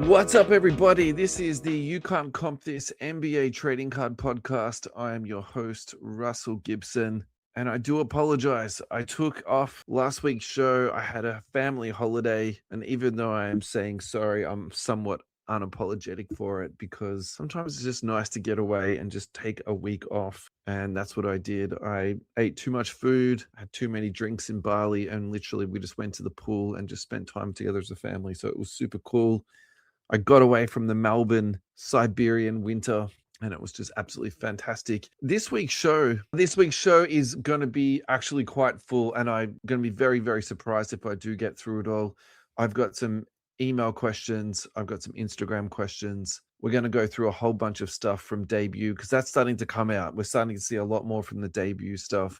What's up, everybody? This is the You Can't Comp This NBA Trading Card Podcast. I am your host, Russell Gibson, and I do apologize. I took off last week's show. I had a family holiday, and even though I am saying sorry, I'm somewhat unapologetic for it because sometimes it's just nice to get away and just take a week off. And that's what I did. I ate too much food, had too many drinks in Bali, and literally we just went to the pool and just spent time together as a family. So it was super cool. I got away from the Melbourne Siberian winter, and it was just absolutely fantastic. This week's show is going to be actually quite full, and I'm going to be very, very surprised if I do get through it all. I've got some email questions. I've got some Instagram questions. We're going to go through a whole bunch of stuff from debut because that's starting to come out. We're starting to see a lot more from the debut stuff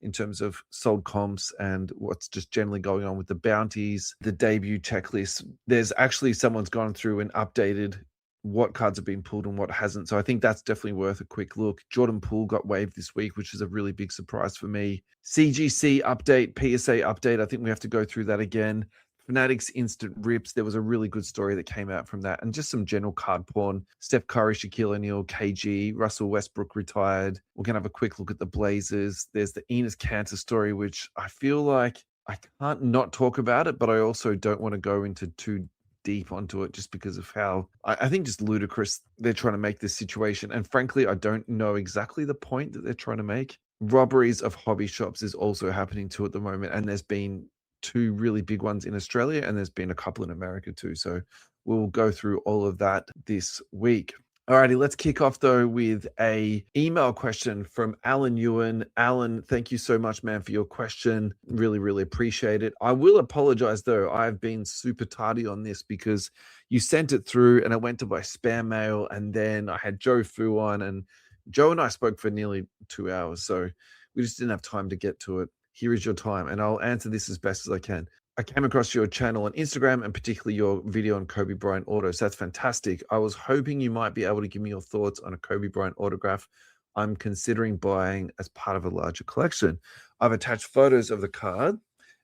in terms of sold comps and what's just generally going on with the bounties, the debut checklist. There's actually someone's gone through and updated what cards have been pulled and what hasn't. So I think that's definitely worth a quick look. Jordan Poole got waived this week, which is a really big surprise for me. CGC update, PSA update. I think we have to go through that again. Fanatics instant rips. There was a really good story that came out from that, and just some general card porn. Steph Curry, Shaquille O'Neal, KG, Russell Westbrook retired. We're going to have a quick look at the Blazers. There's the Enes Kanter story, which I feel like I can't not talk about it, but I also don't want to go into too deep onto it just because of how I think just ludicrous they're trying to make this situation. And frankly, I don't know exactly the point that they're trying to make. Robberies of hobby shops is also happening too at the moment, and there's been two really big ones in Australia, and there's been a couple in America too. So we'll go through all of that this week. Alrighty, let's kick off though with a email question from Allan Ewan. Allan, thank you so much, man, for your question. Really, really appreciate it. I will apologize though. I've been super tardy on this because you sent it through and it went to my spam mail, and then I had Joe Fu on, and Joe and I spoke for nearly 2 hours. So we just didn't have time to get to it. Here is your time, and I'll answer this as best as I can. I came across your channel on Instagram and particularly your video on Kobe Bryant autos. That's fantastic. I was hoping you might be able to give me your thoughts on a Kobe Bryant autograph I'm considering buying as part of a larger collection. I've attached photos of the card.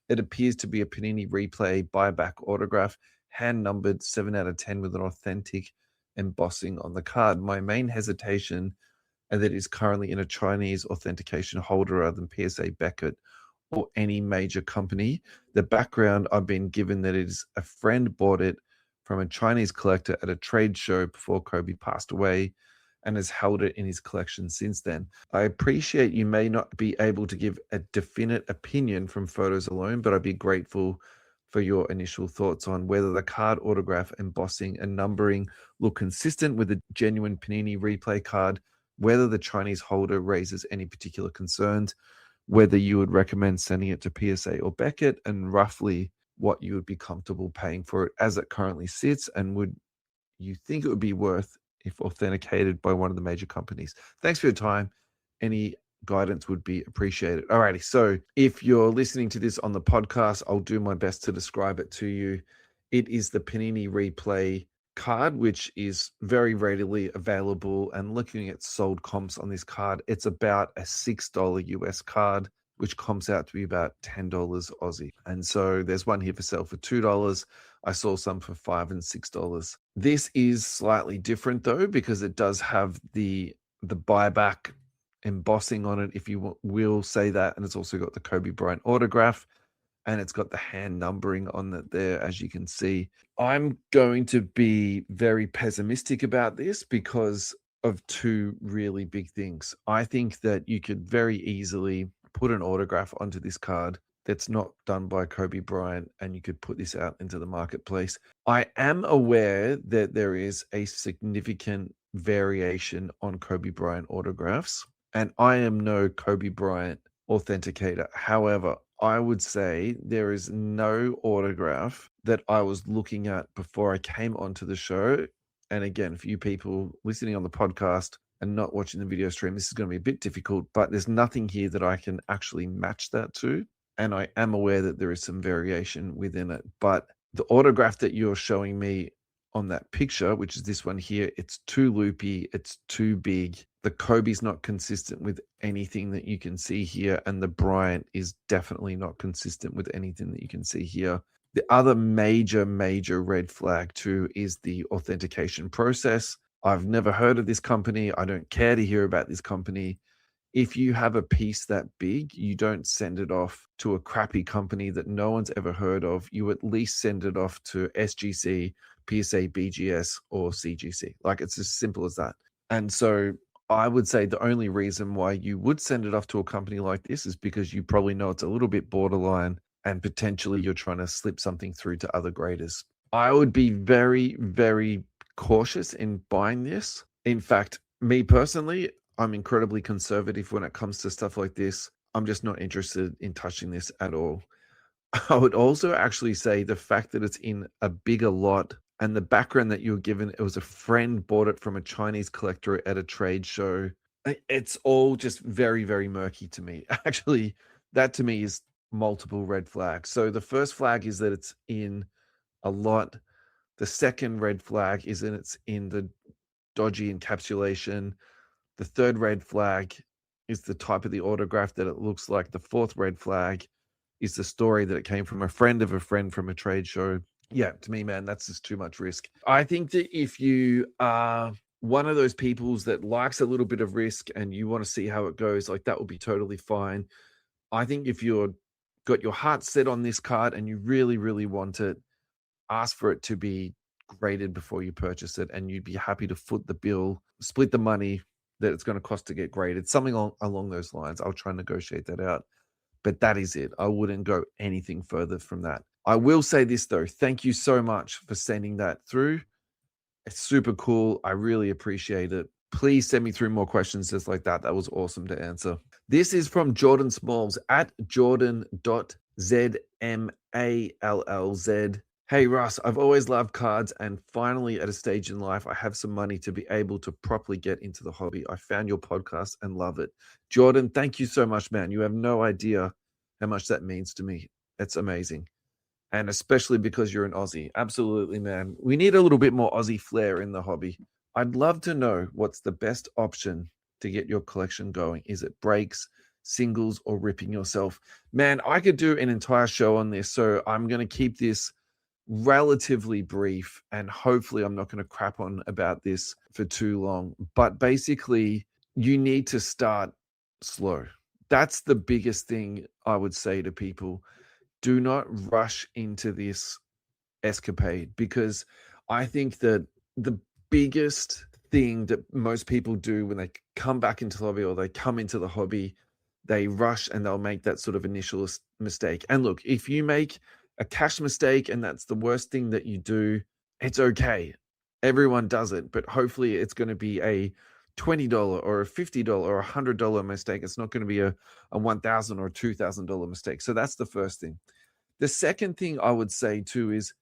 It appears to be a Panini Replay buyback autograph, hand numbered 7 out of 10 with an authentic embossing on the card. My main hesitation and that is currently in a Chinese authentication holder rather than PSA Beckett or any major company. The background I've been given that it is a friend bought it from a Chinese collector at a trade show before Kobe passed away and has held it in his collection since then. I appreciate you may not be able to give a definite opinion from photos alone, but I'd be grateful for your initial thoughts on whether the card autograph, embossing, and numbering look consistent with a genuine Panini Replay card, whether the Chinese holder raises any particular concerns, whether you would recommend sending it to PSA or Beckett, and roughly what you would be comfortable paying for it as it currently sits, and would you think it would be worth if authenticated by one of the major companies. Thanks for your time. Any guidance would be appreciated. Alrighty, so if you're listening to this on the podcast, I'll do my best to describe it to you. It is the Panini Replay card, which is very readily available, and looking at sold comps on this card, it's about a $6 US card, which comps out to be about $10 Aussie. And so there's one here for sale for $2. I saw some for $5 and $6. This is slightly different though, because it does have the buyback embossing on it, if you will say that, and it's also got the Kobe Bryant autograph, and it's got the hand numbering on it there, as you can see. I'm going to be very pessimistic about this because of two really big things. I think that you could very easily put an autograph onto this card that's not done by Kobe Bryant, and you could put this out into the marketplace. I am aware that there is a significant variation on Kobe Bryant autographs, and I am no Kobe Bryant authenticator. However, I would say there is no autograph that I was looking at before I came onto the show. And again, for you people listening on the podcast and not watching the video stream, this is going to be a bit difficult, but there's nothing here that I can actually match that to. And I am aware that there is some variation within it. But the autograph that you're showing me on that picture, which is this one here, it's too loopy, it's too big. The Kobe's not consistent with anything that you can see here, and the Bryant is definitely not consistent with anything that you can see here. The other major red flag too is the authentication process. I've never heard of this company. I don't care to hear about this company. If you have a piece that big, you don't send it off to a crappy company that no one's ever heard of. You at least send it off to SGC, PSA, BGS, or CGC. Like, it's as simple as that. And so I would say the only reason why you would send it off to a company like this is because you probably know it's a little bit borderline and potentially you're trying to slip something through to other graders. I would be very, very cautious in buying this. In fact, me personally, I'm incredibly conservative when it comes to stuff like this. I'm just not interested in touching this at all. I would also actually say the fact that it's in a bigger lot and the background that you were given, it was a friend bought it from a Chinese collector at a trade show. It's all just very, very murky to me. Actually, that to me is multiple red flags. So the first flag is that it's in a lot. The second red flag is that it's in the dodgy encapsulation. The third red flag is the type of the autograph that it looks like. The fourth red flag is the story that it came from a friend of a friend from a trade show. Yeah, to me, man, that's just too much risk. I think that if you are one of those peoples that likes a little bit of risk and you want to see how it goes, like, that will be totally fine. I think if you're got your heart set on this card and you really, really want it, ask for it to be graded before you purchase it, and you'd be happy to foot the bill, split the money that it's going to cost to get graded, something along those lines. I'll try and negotiate that out. But that is it. I wouldn't go anything further from that. I will say this, though. Thank you so much for sending that through. It's super cool. I really appreciate it. Please send me through more questions just like that. That was awesome to answer. This is from Jordan Smalls at jordan.zmallz. Hey, Russ, I've always loved cards, and finally at a stage in life, I have some money to be able to properly get into the hobby. I found your podcast and love it. Jordan, thank you so much, man. You have no idea how much that means to me. It's amazing. And especially because you're an Aussie. Absolutely, man. We need a little bit more Aussie flair in the hobby. I'd love to know what's the best option to get your collection going. Is it breaks, singles, or ripping yourself? Man, I could do an entire show on this, so I'm going to keep this relatively brief, and hopefully I'm not going to crap on about this for too long. But basically, you need to start slow. That's the biggest thing I would say to people. Do not rush into this escapade, because I think that the biggest thing that most people do when they come back into the hobby, or they come into the hobby, they rush and they'll make that sort of initial mistake. And look, if you make a cash mistake and that's the worst thing that you do, it's okay. Everyone does it, but hopefully it's going to be a $20 or a $50 or a $100 mistake. It's not going to be a $1,000 or $2,000 mistake. So that's the first thing. The second thing I would say too is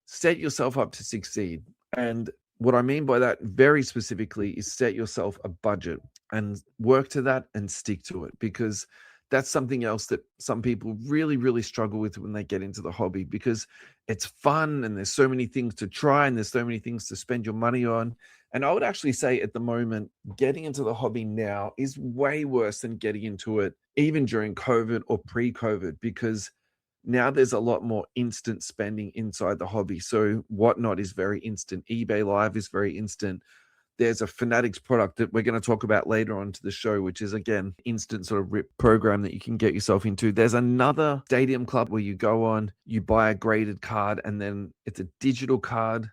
set yourself up to succeed. And what I mean by that very specifically is set yourself a budget and work to that and stick to it, because that's something else that some people really, really struggle with when they get into the hobby, because it's fun and there's so many things to try and there's so many things to spend your money on. And I would actually say at the moment, getting into the hobby now is way worse than getting into it even during COVID or pre-COVID, because now there's a lot more instant spending inside the hobby. So Whatnot is very instant. eBay Live is very instant. There's a Fanatics product that we're going to talk about later on to the show, which is, again, instant sort of rip program that you can get yourself into. There's another Stadium Club where you go on, you buy a graded card, and then it's a digital card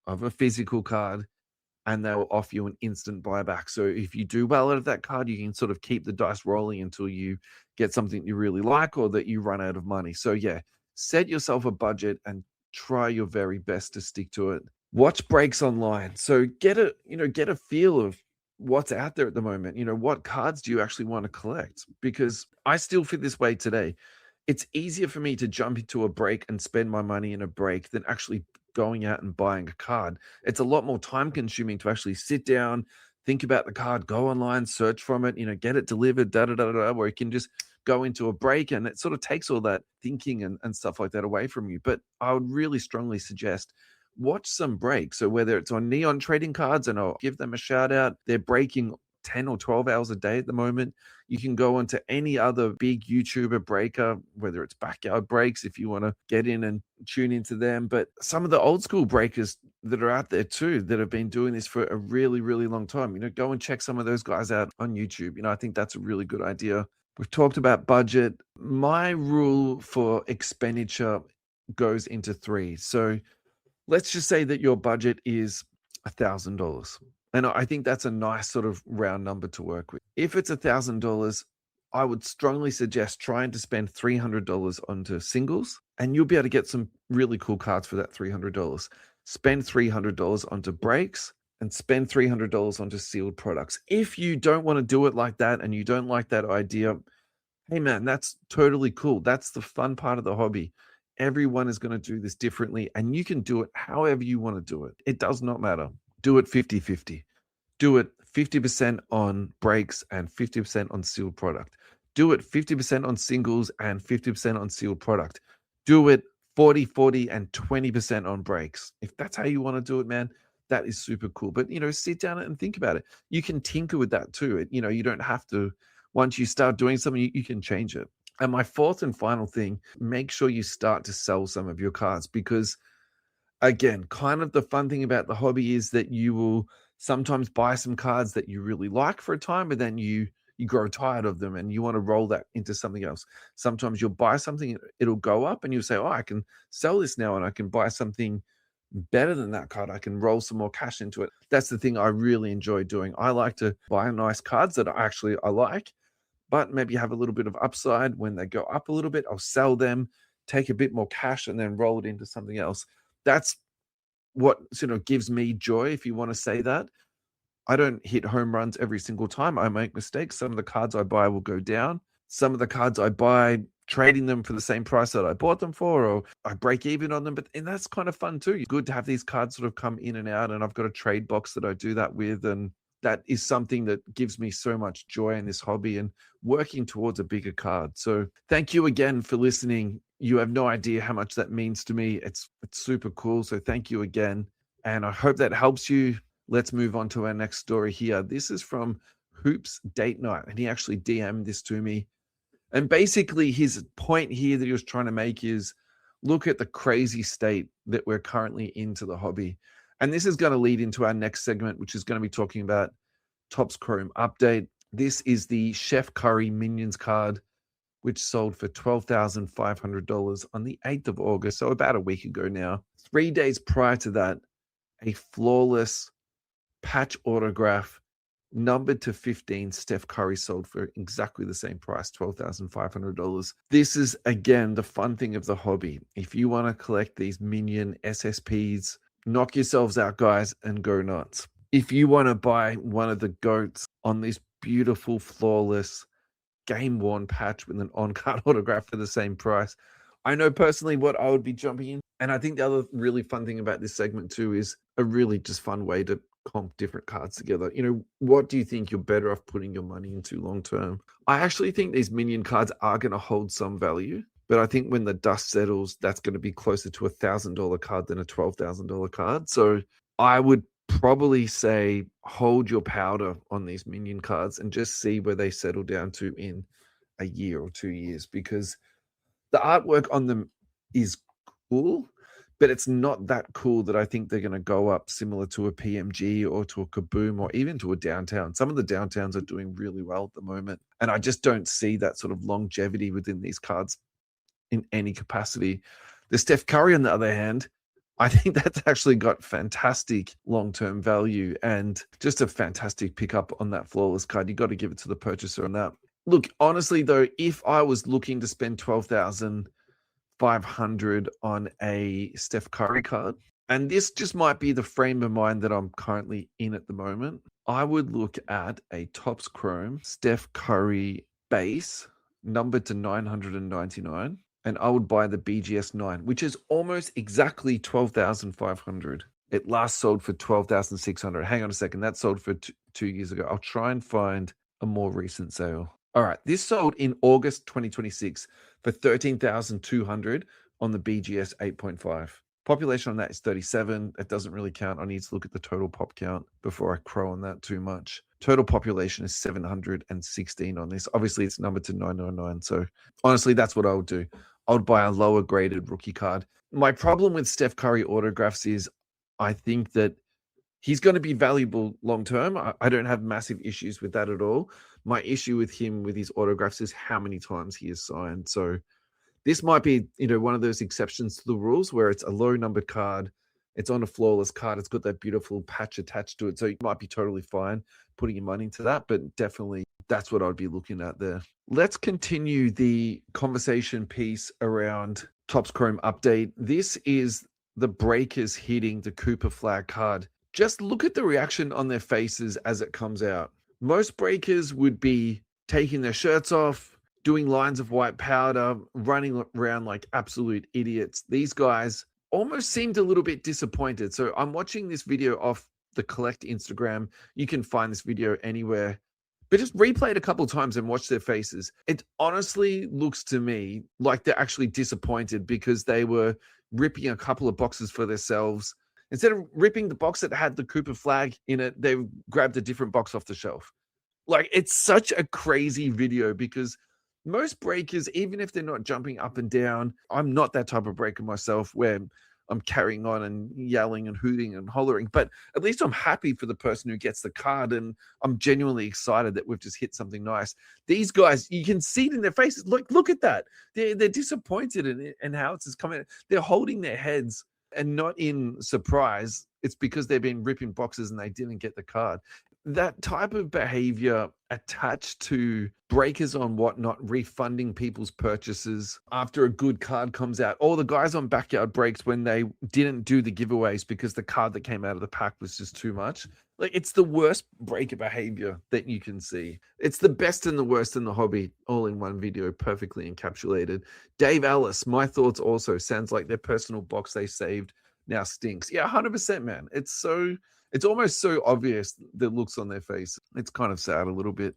of a physical card, and they'll offer you an instant buyback. So if you do well out of that card, you can sort of keep the dice rolling until you get something you really like or that you run out of money. So yeah, set yourself a budget and try your very best to stick to it. Watch breaks online. So get a feel of what's out there at the moment. What cards do you actually want to collect? Because I still feel this way today. It's easier for me to jump into a break and spend my money in a break than actually going out and buying a card. It's a lot more time consuming to actually sit down, think about the card, go online, search from it, get it delivered, where you can just go into a break, and it sort of takes all that thinking and stuff like that away from you. But I would really strongly suggest watch some breaks. So whether it's on Neon Trading Cards, and I'll give them a shout out, they're breaking 10 or 12 hours a day at the moment. You can go onto any other big YouTuber breaker, whether it's Backyard Breaks, if you want to get in and tune into them. But some of the old school breakers that are out there too, that have been doing this for a really, really long time, go and check some of those guys out on YouTube. I think that's a really good idea. We've talked about budget. My rule for expenditure goes into 3. So let's just say that your budget is $1,000. And I think that's a nice sort of round number to work with. If it's $1,000, I would strongly suggest trying to spend $300 onto singles, and you'll be able to get some really cool cards for that $300. Spend $300 onto breaks and spend $300 onto sealed products. If you don't want to do it like that and you don't like that idea, hey man, that's totally cool. That's the fun part of the hobby. Everyone is going to do this differently, and you can do it however you want to do it. It does not matter. Do it 50-50. Do it 50% on breaks and 50% on sealed product. Do it 50% on singles and 50% on sealed product. Do it 40-40 and 20% on breaks. If that's how you want to do it, man, that is super cool. But, sit down and think about it. You can tinker with that too. You don't have to, once you start doing something, you can change it. And my fourth and final thing, make sure you start to sell some of your cards, because again, kind of the fun thing about the hobby is that you will sometimes buy some cards that you really like for a time, but then you grow tired of them and you want to roll that into something else. Sometimes you'll buy something, it'll go up and you'll say, oh, I can sell this now and I can buy something better than that card. I can roll some more cash into it. That's the thing I really enjoy doing. I like to buy nice cards that I like, but maybe have a little bit of upside. When they go up a little bit, I'll sell them, take a bit more cash, and then roll it into something else. That's what gives me joy, if you want to say that. I don't hit home runs every single time. I make mistakes. Some of the cards I buy will go down. Some of the cards I buy, trading them for the same price that I bought them for, or I break even on them. And that's kind of fun too. It's good to have these cards sort of come in and out, and I've got a trade box that I do that with, and that is something that gives me so much joy in this hobby and working towards a bigger card. So thank you again for listening. You have no idea how much that means to me. It's super cool. So thank you again. And I hope that helps you. Let's move on to our next story here. This is from Hoops Date Night, and he actually DM'd this to me. And basically his point here that he was trying to make is, look at the crazy state that we're currently into the hobby. And this is going to lead into our next segment, which is going to be talking about Topps Chrome update. This is the Steph Curry Minions card, which sold for $12,500 on the 8th of August, so about a week ago now. 3 days prior to that, a flawless patch autograph, numbered to 15, Steph Curry sold for exactly the same price, $12,500. This is, again, the fun thing of the hobby. If you want to collect these Minion SSPs, knock yourselves out, guys, and go nuts. If you want to buy one of the GOATs on this beautiful, flawless, game-worn patch with an on-card autograph for the same price, I know personally what I would be jumping in. And I think the other really fun thing about this segment too is a really just fun way to comp different cards together. What do you think you're better off putting your money into long term? I actually think these Minion cards are going to hold some value, but I think when the dust settles, that's going to be closer to $1,000 card than a $12,000 card. So I would probably say hold your powder on these Minion cards and just see where they settle down to in a year or 2 years, because the artwork on them is cool, but it's not that cool that I think they're going to go up similar to a PMG or to a Kaboom or even to a Downtown. Some of the Downtowns are doing really well at the moment, and I just don't see that sort of longevity within these cards in any capacity. The Steph Curry, on the other hand, I think that's actually got fantastic long-term value and just a fantastic pickup on that flawless card. You got to give it to the purchaser on that. Look, honestly, though, if I was looking to spend $12,500 on a Steph Curry card, and this just might be the frame of mind that I'm currently in at the moment, I would look at a Topps Chrome Steph Curry base, numbered to 999, and I would buy the BGS 9, which is almost exactly $12,500. It last sold for $12,600. Hang on a second, that sold for 2 years ago. I'll try and find a more recent sale. All right, this sold in August 2026 for $13,200 on the BGS 8.5. Population on that is 37. That doesn't really count. I need to look at the total pop count before I crow on that too much. Total population is 716 on this. Obviously, it's numbered to 999. So honestly, that's what I would do. I would buy a lower graded rookie card. My problem with Steph Curry autographs is I think that he's going to be valuable long term. I don't have massive issues with that at all. My issue with him with his autographs is how many times he is signed. So this might be, one of those exceptions to the rules where it's a low numbered card. It's on a flawless card. It's got that beautiful patch attached to it. So you might be totally fine putting your money into that, but definitely that's what I'd be looking at there. Let's continue the conversation piece around Topps Chrome update. This is the breakers hitting the Cooper Flagg card. Just look at the reaction on their faces as it comes out. Most breakers would be taking their shirts off, doing lines of white powder, running around like absolute idiots. These guys almost seemed a little bit disappointed. So I'm watching this video off the Collect Instagram. You can find this video anywhere, but just replay it a couple of times and watch their faces. It honestly looks to me like they're actually disappointed because they were ripping a couple of boxes for themselves. Instead of ripping the box that had the Cooper Flagg in it, they grabbed a different box off the shelf. Like, it's such a crazy video because most breakers, even if they're not jumping up and down, I'm not that type of breaker myself where I'm carrying on and yelling and hooting and hollering, but at least I'm happy for the person who gets the card and I'm genuinely excited that we've just hit something nice. These guys, you can see it in their faces. Look at that. They're disappointed in how it's coming. They're holding their heads and not in surprise. It's because they've been ripping boxes and they didn't get the card. That type of behavior attached to breakers on whatnot, refunding people's purchases after a good card comes out, or the guys on backyard breaks when they didn't do the giveaways because the card that came out of the pack was just too much. Like, it's the worst breaker behavior that you can see. It's the best and the worst in the hobby, all in one video, perfectly encapsulated. Dave Ellis, my thoughts also. Sounds like their personal box they saved now stinks. Yeah, 100%, man. It's almost so obvious the looks on their face. It's kind of sad a little bit.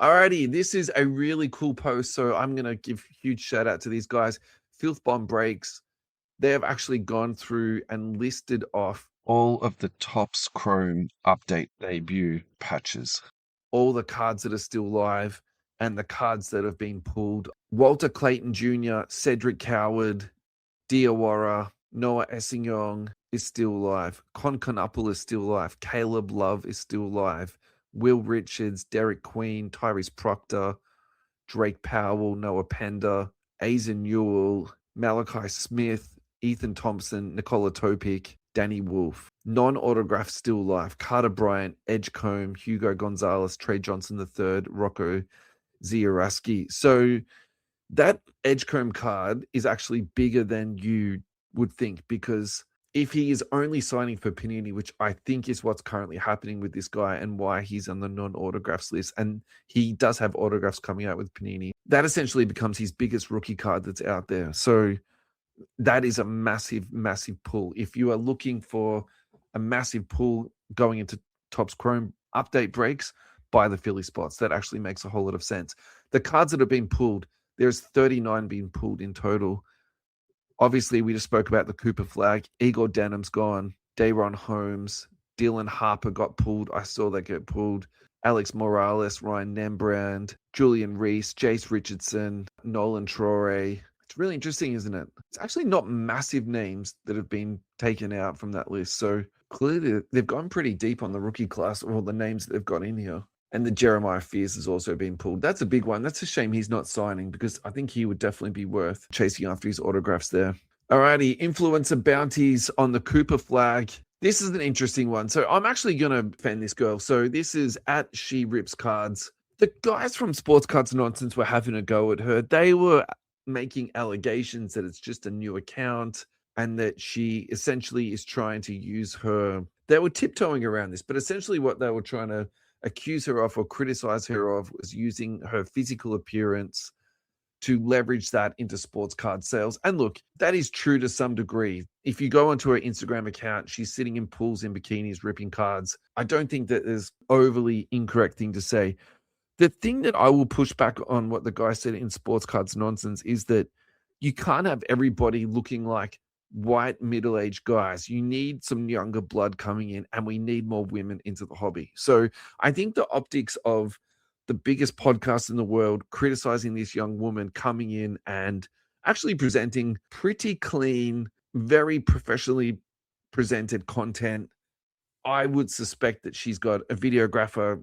Alrighty, this is a really cool post. So I'm going to give huge shout out to these guys. Filth Bomb Breaks. They have actually gone through and listed off all of the Topps Chrome update debut patches. All the cards that are still live and the cards that have been pulled. Walter Clayton Jr., Cedric Coward, Diawara, Noah Essingong is still live. Conconapple is still live. Caleb Love is still live. Will Richards, Derek Queen, Tyrese Proctor, Drake Powell, Noah Pender, Azen Newell, Malachi Smith, Ethan Thompson, Nikola Topic, Danny Wolf. Non-autograph still live. Carter Bryant, Edgecombe, Hugo Gonzalez, Trey Johnson III, Rocco Zieraski. So that Edgecombe card is actually bigger than you would think, because if he is only signing for Panini, which I think is what's currently happening with this guy and why he's on the non-autographs list, and he does have autographs coming out with Panini, that essentially becomes his biggest rookie card that's out there. So that is a massive, massive pull. If you are looking for a massive pull going into Topps Chrome update breaks, buy the Philly spots. That actually makes a whole lot of sense. The cards that have been pulled, there's 39 being pulled in total. Obviously, we just spoke about the Cooper Flagg. Igor Denham's gone. Dayron Holmes. Dylan Harper got pulled. I saw that get pulled. Alex Morales, Ryan Nembrand, Julian Reese, Jace Richardson, Nolan Traore. It's really interesting, isn't it? It's actually not massive names that have been taken out from that list. So clearly, they've gone pretty deep on the rookie class, or the names that they've got in here. And the Jeremiah Fears has also been pulled. That's a big one. That's a shame he's not signing, because I think he would definitely be worth chasing after his autographs there. Alrighty, influencer bounties on the Cooper Flagg. This is an interesting one. So I'm actually going to defend this girl. So this is at She Rips Cards. The guys from Sports Cards Nonsense were having a go at her. They were making allegations that it's just a new account and that she essentially is trying to use her. They were tiptoeing around this, but essentially what they were trying to accuse her of or criticize her of was using her physical appearance to leverage that into sports card sales. And look, that is true to some degree. If you go onto her Instagram account, she's sitting in pools in bikinis, ripping cards. I don't think that there's overly incorrect thing to say. The thing that I will push back on what the guy said in Sports Cards Nonsense is that you can't have everybody looking like white middle-aged guys. You need some younger blood coming in, and we need more women into the hobby. So I think the optics of the biggest podcast in the world criticizing this young woman coming in and actually presenting pretty clean, very professionally presented content. I would suspect that she's got a videographer.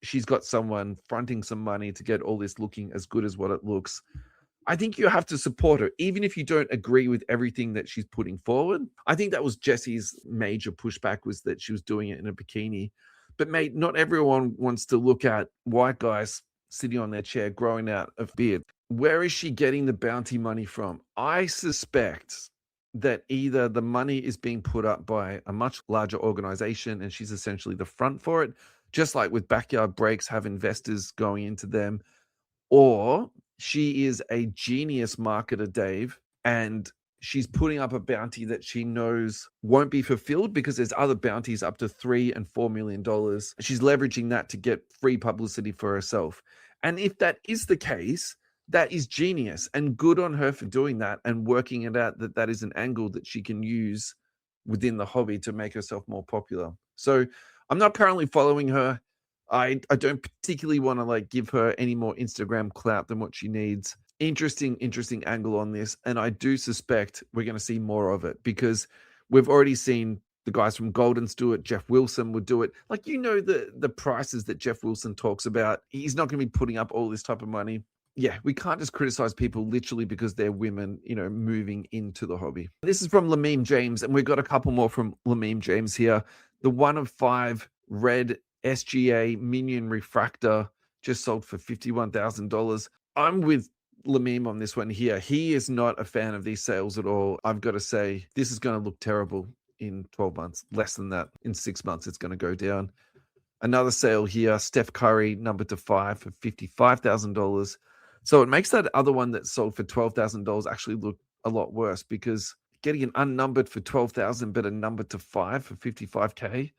She's got someone fronting some money to get all this looking as good as what it looks. I think you have to support her, even if you don't agree with everything that she's putting forward. I think that was Jesse's major pushback, was that she was doing it in a bikini. But mate, not everyone wants to look at white guys sitting on their chair growing out a beard. Where is she getting the bounty money from? I suspect that either the money is being put up by a much larger organization and she's essentially the front for it, just like with Backyard Breaks have investors going into them, or she is a genius marketer, Dave, and she's putting up a bounty that she knows won't be fulfilled because there's other bounties up to $3 and $4 million. She's leveraging that to get free publicity for herself. And if that is the case, that is genius and good on her for doing that and working it out that that is an angle that she can use within the hobby to make herself more popular. So I'm not currently following her. I don't particularly want to give her any more Instagram clout than what she needs. Interesting angle on this. And I do suspect we're going to see more of it because we've already seen the guys from Golden's do it. Jeff Wilson would do it. The prices that Jeff Wilson talks about. He's not going to be putting up all this type of money. Yeah, we can't just criticize people literally because they're women, moving into the hobby. This is from Lameme James, and we've got a couple more from Lameme James here. The 1 of 5 red SGA Minion Refractor just sold for $51,000. I'm with Lameme on this one here. He is not a fan of these sales at all. I've got to say, this is going to look terrible in 12 months. Less than that. In 6 months, it's going to go down. Another sale here, Steph Curry, number to 5 for $55,000. So it makes that other one that sold for $12,000 actually look a lot worse because getting an unnumbered for $12,000 but a number to 5 for $55K.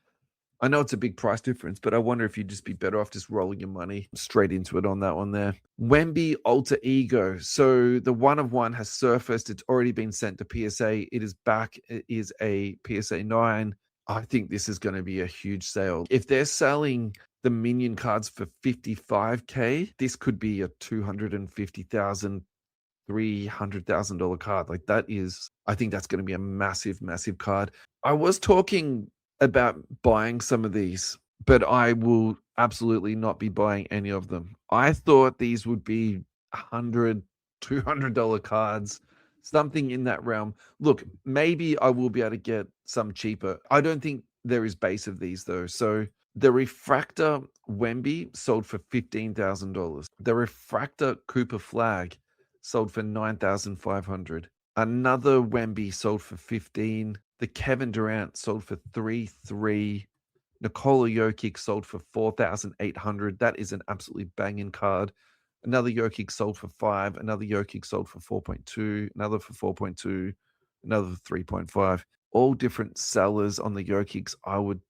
I know it's a big price difference, but I wonder if you'd just be better off just rolling your money straight into it on that one there. Wembanyama Alter Ego. So the 1 of 1 has surfaced. It's already been sent to PSA. It is back. It is a PSA 9. I think this is going to be a huge sale. If they're selling the Minion cards for $55K, this could be a $250,000, $300,000 card. I think that's going to be a massive, massive card. I was talking about buying some of these, but I will absolutely not be buying any of them. I thought these would be $100, $200 cards, something in that realm. Look, maybe I will be able to get some cheaper. I don't think there is base of these though. So the Refractor Wemby sold for $15,000. The Refractor Cooper Flagg sold for $9,500. Another Wemby sold for $15,000. The Kevin Durant sold for $3,300. Nikola Jokic sold for $4,800. That is an absolutely banging card. Another Jokic sold for $5,000. Another Jokic sold for $4.2. Another for $4.2. Another for $3.5. All different sellers on the Jokics. I would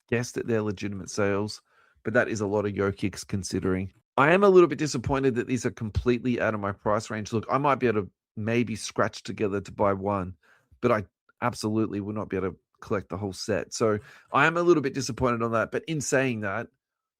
guess that they're legitimate sales, but that is a lot of Jokics considering. I am a little bit disappointed that these are completely out of my price range. Look, I might be able to maybe scratch together to buy one, but I absolutely will not be able to collect the whole set. So I am a little bit disappointed on that. But in saying that,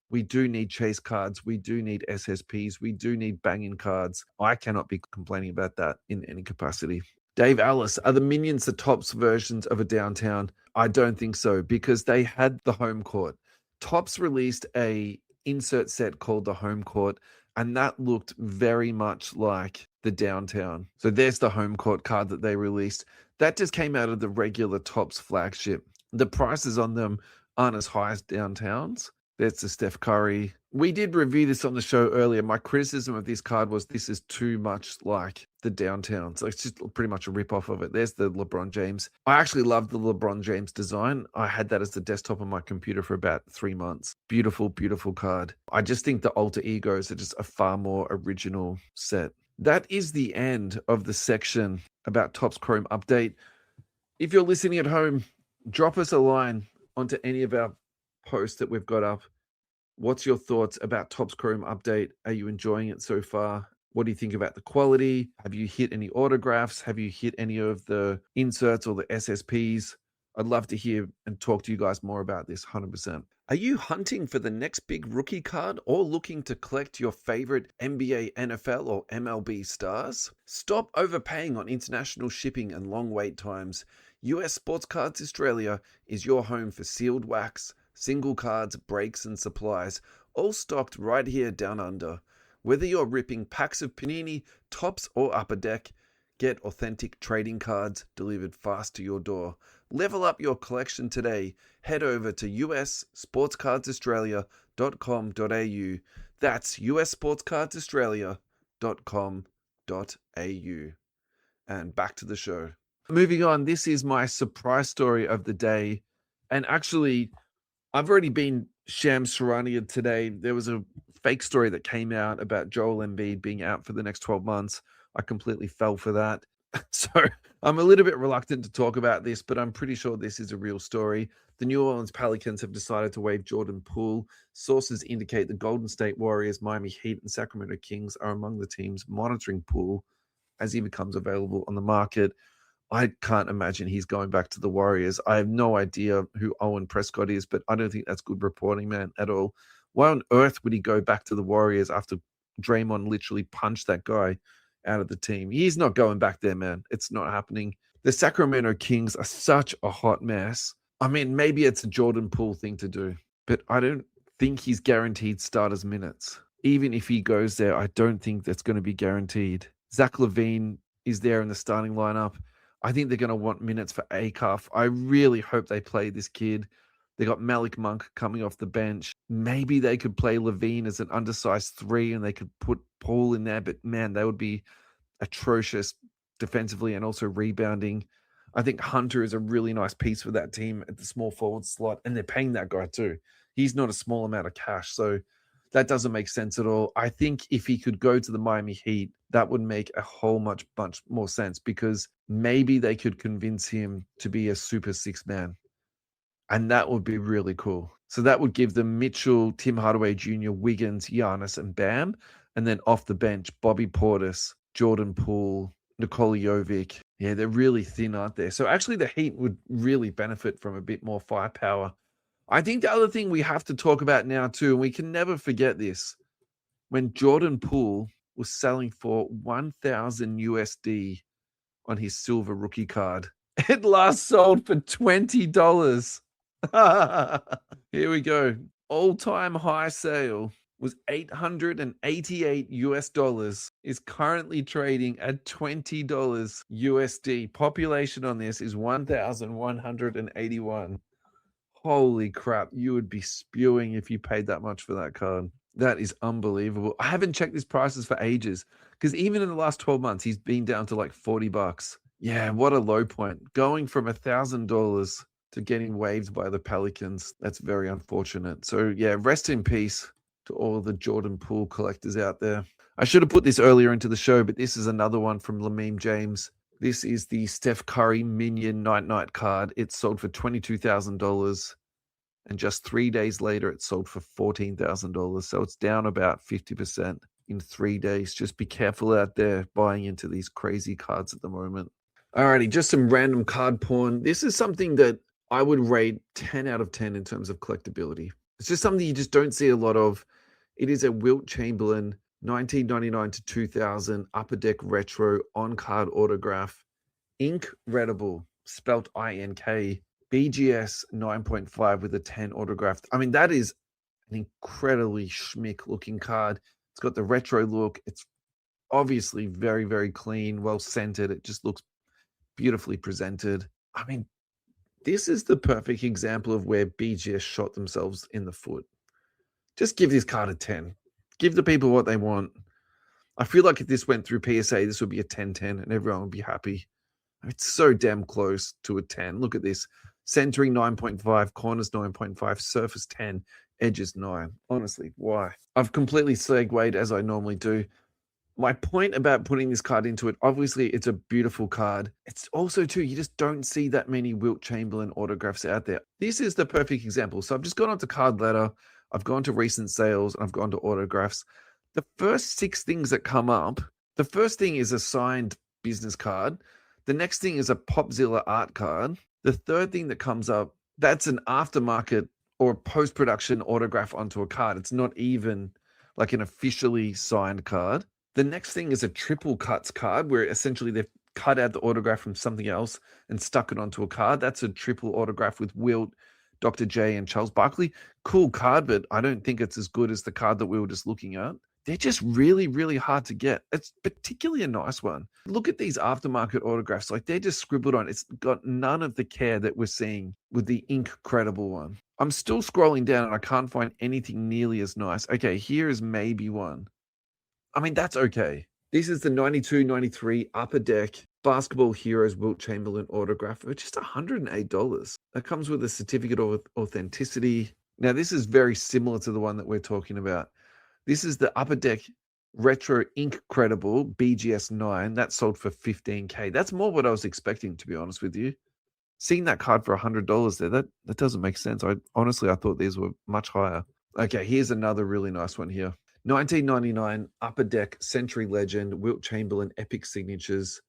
we do need chase cards. We do need SSPs. We do need banging cards. I cannot be complaining about that in any capacity. Dave Alice, are the Minions the Topps versions of a Downtown? I don't think so because they had the home court. Topps released a insert set called the home court, and that looked very much like the Downtown. So there's the home court card that they released. That just came out of the regular Topps flagship. The prices on them aren't as high as Downtowns. There's the Steph Curry. We did review this on the show earlier. My criticism of this card was this is too much like the Downtown. So it's just pretty much a rip-off of it. There's the LeBron James. I actually love the LeBron James design. I had that as the desktop on my computer for about 3 months. Beautiful, beautiful card. I just think the Alter Egos are just a far more original set. That is the end of the section about Topps Chrome Update. If you're listening at home, drop us a line onto any of our posts that we've got up. What's your thoughts about Topps Chrome Update? Are you enjoying it so far? What do you think about the quality? Have you hit any autographs? Have you hit any of the inserts or the SSPs? I'd love to hear and talk to you guys more about this 100%. Are you hunting for the next big rookie card or looking to collect your favorite NBA, NFL, or MLB stars? Stop overpaying on international shipping and long wait times. US Sports Cards Australia is your home for sealed wax, single cards, breaks, and supplies, all stocked right here down under. Whether you're ripping packs of Panini, Tops, or Upper Deck, get authentic trading cards delivered fast to your door. Level up your collection today. Head over to ussportscardsaustralia.com.au. That's ussportscardsaustralia.com.au. And back to the show. Moving on, this is my surprise story of the day. And actually, I've already been shams surrounding it today. There was a fake story that came out about Joel Embiid being out for the next 12 months. I completely fell for that. So I'm a little bit reluctant to talk about this, but I'm pretty sure this is a real story. The New Orleans Pelicans have decided to waive Jordan Poole. Sources indicate the Golden State Warriors, Miami Heat, and Sacramento Kings are among the teams monitoring Poole as he becomes available on the market. I can't imagine he's going back to the Warriors. I have no idea who Owen Prescott is, but I don't think that's good reporting, man, at all. Why on earth would he go back to the Warriors after Draymond literally punched that guy out of the team? He's not going back there, man. It's not happening. The Sacramento Kings are such a hot mess. I mean, maybe it's a Jordan Poole thing to do, but I don't think he's guaranteed starters minutes. Even if he goes there, I don't think that's going to be guaranteed. Zach LaVine is there in the starting lineup. I think they're going to want minutes for Acuff. I really hope they play this kid. They got Malik Monk coming off the bench. Maybe they could play LaVine as an undersized 3 and they could put Poole in there, but man, they would be atrocious defensively and also rebounding. I think Hunter is a really nice piece for that team at the small forward slot, and they're paying that guy too. He's not a small amount of cash, so that doesn't make sense at all. I think if he could go to the Miami Heat, that would make a whole bunch more sense, because maybe they could convince him to be a super 6-man. And that would be really cool. So that would give them Mitchell, Tim Hardaway Jr., Wiggins, Giannis, and Bam. And then off the bench, Bobby Portis, Jordan Poole, Nikola Jovic. Yeah, they're really thin, aren't they? So actually the Heat would really benefit from a bit more firepower. I think the other thing we have to talk about now too, and we can never forget this, when Jordan Poole was selling for 1,000 USD on his silver rookie card, it last sold for $20. Here we go. All-time high sale was $888 US, is currently trading at $20 USD. Population on this is 1,181. Holy crap, you would be spewing if you paid that much for that card. That is unbelievable. I haven't checked his prices for ages, because even in the last 12 months, he's been down to like $40. Yeah, what a low point. Going from $1,000 to getting waived by the Pelicans. That's very unfortunate. So yeah, rest in peace to all the Jordan Poole collectors out there. I should have put this earlier into the show, but this is another one from Lameem James. This is the Steph Curry Minion Night card. It sold for $22,000. And just 3 days later, it sold for $14,000. So it's down about 50% in 3 days. Just be careful out there buying into these crazy cards at the moment. Alrighty, just some random card porn. This is something that I would rate 10 out of 10 in terms of collectability. It's just something you just don't see a lot of. It is a Wilt Chamberlain 1999 to 2000 Upper Deck Retro on-card autograph. Incredible, spelt I-N-K, BGS 9.5 with a 10 autographed. I mean, that is an incredibly schmick looking card. It's got the retro look. It's obviously very, very clean, well centered. It just looks beautifully presented. I mean, this is the perfect example of where BGS shot themselves in the foot. Just give this card a 10. Give the people what they want. I feel like if this went through PSA, this would be a 10-10 and everyone would be happy. It's so damn close to a 10. Look at this. Centering 9.5, corners 9.5, surface 10, edges 9. Honestly, why? I've completely segued as I normally do. My point about putting this card into it, obviously it's a beautiful card. It's also too, you just don't see that many Wilt Chamberlain autographs out there. This is the perfect example. So I've just gone on to Card Ladder, I've gone to recent sales, and I've gone to autographs. The first 6 things that come up, the first thing is a signed business card. The next thing is a Popzilla art card. The third thing that comes up, that's an aftermarket or post-production autograph onto a card. It's not even like an officially signed card. The next thing is a triple cuts card where essentially they've cut out the autograph from something else and stuck it onto a card. That's a triple autograph with Wilt, Dr. J, and Charles Barkley. Cool card, but I don't think it's as good as the card that we were just looking at. They're just really, really hard to get. It's particularly a nice one. Look at these aftermarket autographs. Like they're just scribbled on. It's got none of the care that we're seeing with the Incredible one. I'm still scrolling down and I can't find anything nearly as nice. Okay, here is maybe one. I mean, that's okay. This is the 92-93 Upper Deck Basketball Heroes Wilt Chamberlain autograph for just $108. That comes with a certificate of authenticity. Now, this is very similar to the one that we're talking about. This is the Upper Deck Retro Incredible BGS 9. That sold for $15K. That's more what I was expecting, to be honest with you. Seeing that card for $100 there, that doesn't make sense. I thought these were much higher. Okay, here's another really nice one here. 1999 Upper Deck Century Legend Wilt Chamberlain Epic Signatures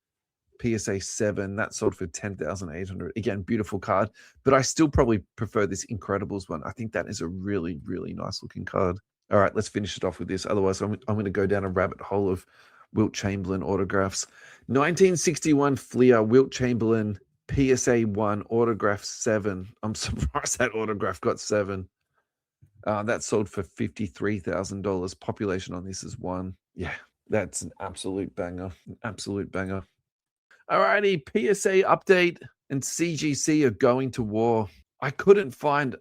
PSA 7. That sold for $10,800. Again, beautiful card, but I still probably prefer this Incredibles one. I think that is a really, really nice looking card. All right, let's finish it off with this. Otherwise, I'm going to go down a rabbit hole of Wilt Chamberlain autographs. 1961 Fleer Wilt Chamberlain PSA 1 autograph 7. I'm surprised that autograph got 7. That sold for $53,000. Population on this is 1. Yeah, that's an absolute banger. An absolute banger. Alrighty, PSA update and CGC are going to war. I couldn't find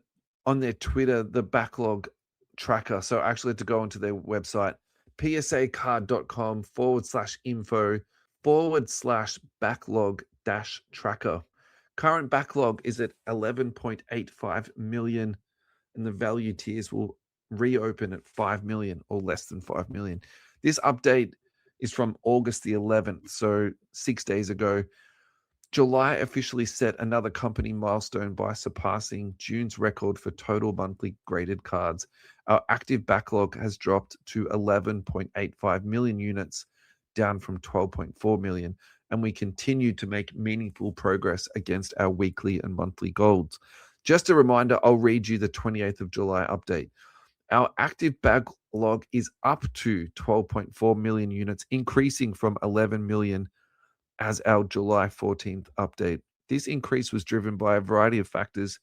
on their Twitter the backlog tracker, so I actually had to go onto their website, psacard.com/info/backlog-tracker. Current backlog is at 11.85 million, and the value tiers will reopen at 5 million or less than 5 million. This update is from August the 11th, so 6 days ago. July officially set another company milestone by surpassing June's record for total monthly graded cards. Our active backlog has dropped to 11.85 million units, down from 12.4 million, and we continue to make meaningful progress against our weekly and monthly goals. Just a reminder, I'll read you the 28th of July update. Our active backlog is up to 12.4 million units, increasing from 11 million as our July 14th update. This increase was driven by a variety of factors,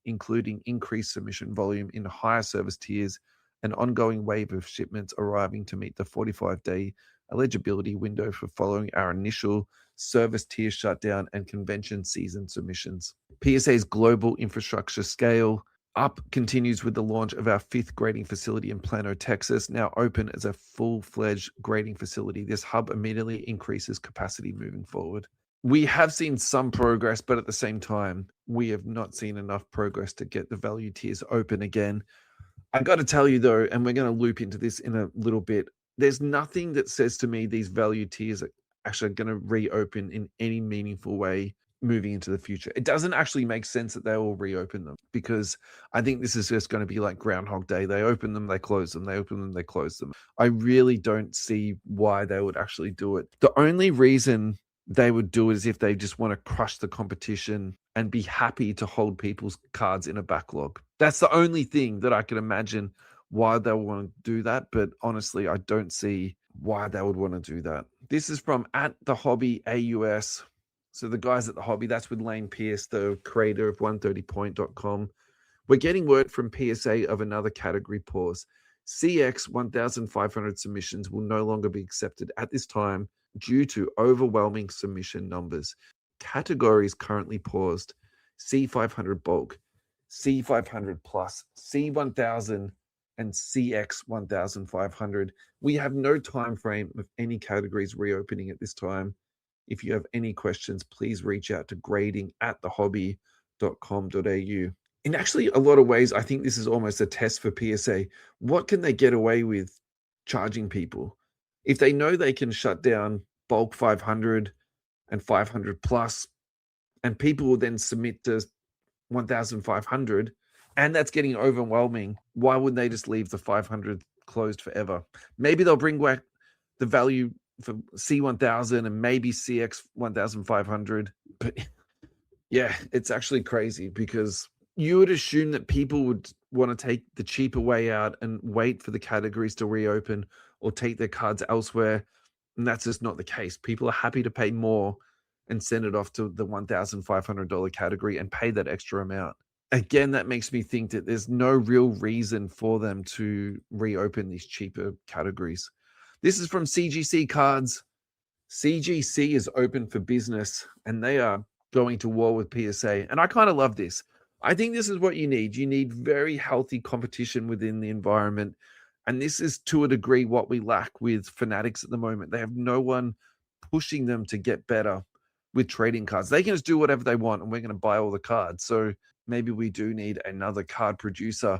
including increased submission volume in higher service tiers, an ongoing wave of shipments arriving to meet the 45-day eligibility window for following our initial service tier shutdown and convention season submissions. PSA's global infrastructure scale up continues with the launch of our 5th grading facility in Plano, Texas, now open as a full-fledged grading facility. This hub immediately increases capacity moving forward. We have seen some progress, but at the same time, we have not seen enough progress to get the value tiers open again. I got to tell you though, and we're going to loop into this in a little bit, there's nothing that says to me these value tiers are actually going to reopen in any meaningful way moving into the future. It doesn't actually make sense that they will reopen them, because I think this is just going to be like Groundhog Day. They open them, they close them, they open them, they close them. I really don't see why they would actually do it. The only reason they would do it is if they just want to crush the competition and be happy to hold people's cards in a backlog. That's the only thing that I can imagine why they would want to do that. But honestly, I don't see why they would want to do that. This is from @thehobby_AUS. So the guys at The Hobby, that's with Lane Pierce, the creator of 130point.com. We're getting word from PSA of another category pause. CX 1,500 submissions will no longer be accepted at this time due to overwhelming submission numbers. Categories currently paused: C500 bulk, C500 plus, C1000, and CX 1,500. We have no time frame of any categories reopening at this time. If you have any questions, please reach out to grading@thehobby.com.au. In actually a lot of ways, I think this is almost a test for PSA. What can they get away with charging people? If they know they can shut down bulk 500 and 500 plus, and people will then submit to 1,500, and that's getting overwhelming, why wouldn't they just leave the 500 closed forever. Maybe they'll bring back the value for C1000 and maybe CX 1500. But yeah, it's actually crazy because you would assume that people would want to take the cheaper way out and wait for the categories to reopen or take their cards elsewhere. And that's just not the case. People are happy to pay more and send it off to the $1,500 category and pay that extra amount. Again, that makes me think that there's no real reason for them to reopen these cheaper categories. This is from CGC Cards. CGC is open for business and they are going to war with PSA. And I kind of love this. I think this is what you need. You need very healthy competition within the environment. And this is to a degree what we lack with Fanatics at the moment. They have no one pushing them to get better with trading cards. They can just do whatever they want and we're going to buy all the cards. So maybe we do need another card producer.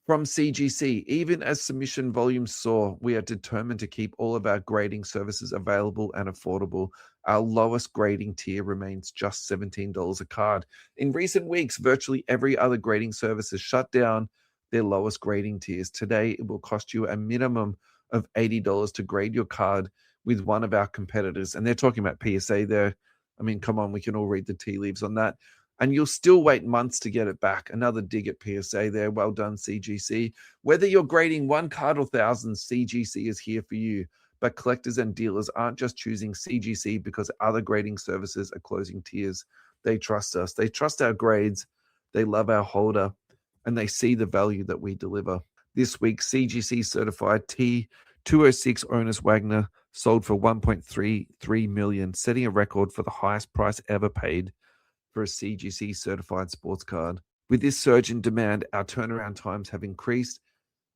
From CGC, even as submission volumes soar, we are determined to keep all of our grading services available and affordable. Our lowest grading tier remains just $17 a card. In recent weeks, virtually every other grading service has shut down their lowest grading tiers. Today, it will cost you a minimum of $80 to grade your card with one of our competitors. And they're talking about PSA there. I mean, come on, we can all read the tea leaves on that. And you'll still wait months to get it back. Another dig at PSA there. Well done, CGC. Whether you're grading one card or thousands, CGC is here for you. But collectors and dealers aren't just choosing CGC because other grading services are closing tiers. They trust us. They trust our grades. They love our holder. And they see the value that we deliver. This week, CGC certified T206 Onus Wagner sold for $1.33 million, setting a record for the highest price ever paid for a CGC certified sports card. With this surge in demand, our turnaround times have increased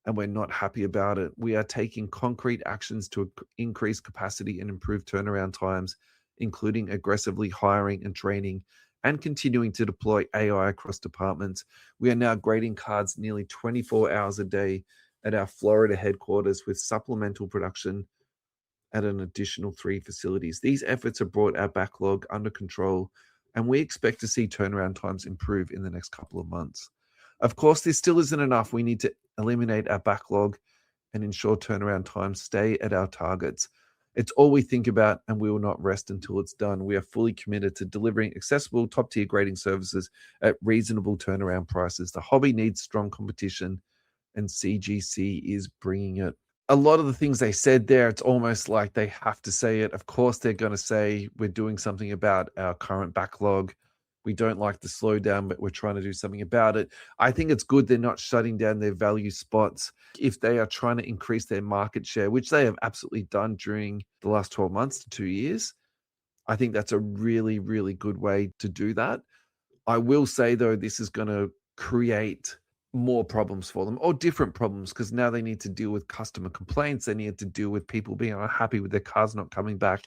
and we're not happy about it. We are taking concrete actions to increase capacity and improve turnaround times, including aggressively hiring and training and continuing to deploy AI across departments. We are now grading cards nearly 24 hours a day at our Florida headquarters with supplemental production at an additional 3 facilities. These efforts have brought our backlog under control, and we expect to see turnaround times improve in the next couple of months. Of course, this still isn't enough. We need to eliminate our backlog and ensure turnaround times stay at our targets. It's all we think about, and we will not rest until it's done. We are fully committed to delivering accessible, top-tier grading services at reasonable turnaround prices. The hobby needs strong competition, and CGC is bringing it. A lot of the things they said there, it's almost like they have to say it. Of course, they're going to say we're doing something about our current backlog. We don't like the slowdown, but we're trying to do something about it. I think it's good they're not shutting down their value spots. If they are trying to increase their market share, which they have absolutely done during the last 12 months to 2 years, I think that's a really, really good way to do that. I will say, though, this is going to create more problems for them, or different problems, because now they need to deal with customer complaints. They need to deal with people being unhappy with their cars not coming back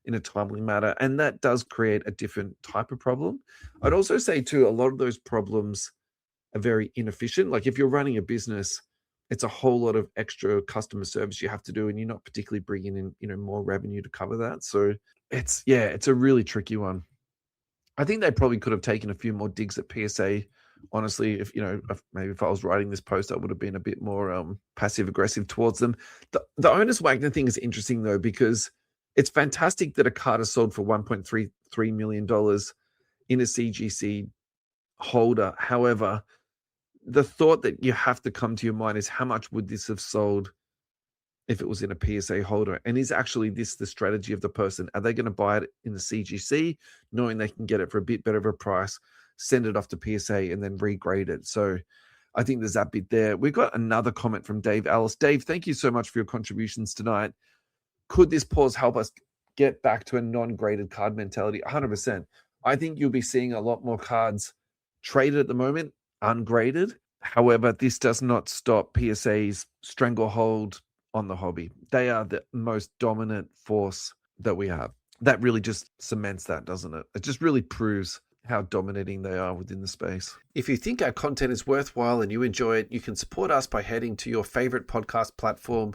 in a timely manner, and that does create a different type of problem. I'd also say too, a lot of those problems are very inefficient. Like if you're running a business, it's a whole lot of extra customer service you have to do, and you're not particularly bringing in, more revenue to cover that. So it's a really tricky one. I think they probably could have taken a few more digs at PSA. Honestly, if I was writing this post, I would have been a bit more passive aggressive towards them. The Onus Wagner thing is interesting though, because it's fantastic that a card is sold for $1.33 million in a CGC holder. However, the thought that you have to come to your mind is how much would this have sold if it was in a PSA holder? And is actually this the strategy of the person? Are they going to buy it in the CGC, knowing they can get it for a bit better of a price, send it off to PSA, and then regrade it? So I think there's that bit there. We've got another comment from Dave Ellis. Dave, thank you so much for your contributions tonight. Could this pause help us get back to a non-graded card mentality? 100%. I think you'll be seeing a lot more cards traded at the moment, ungraded. However, this does not stop PSA's stranglehold on the hobby. They are the most dominant force that we have. That really just cements that, doesn't it? It just really proves how dominating they are within the space. If you think our content is worthwhile and you enjoy it, you can support us by heading to your favorite podcast platform,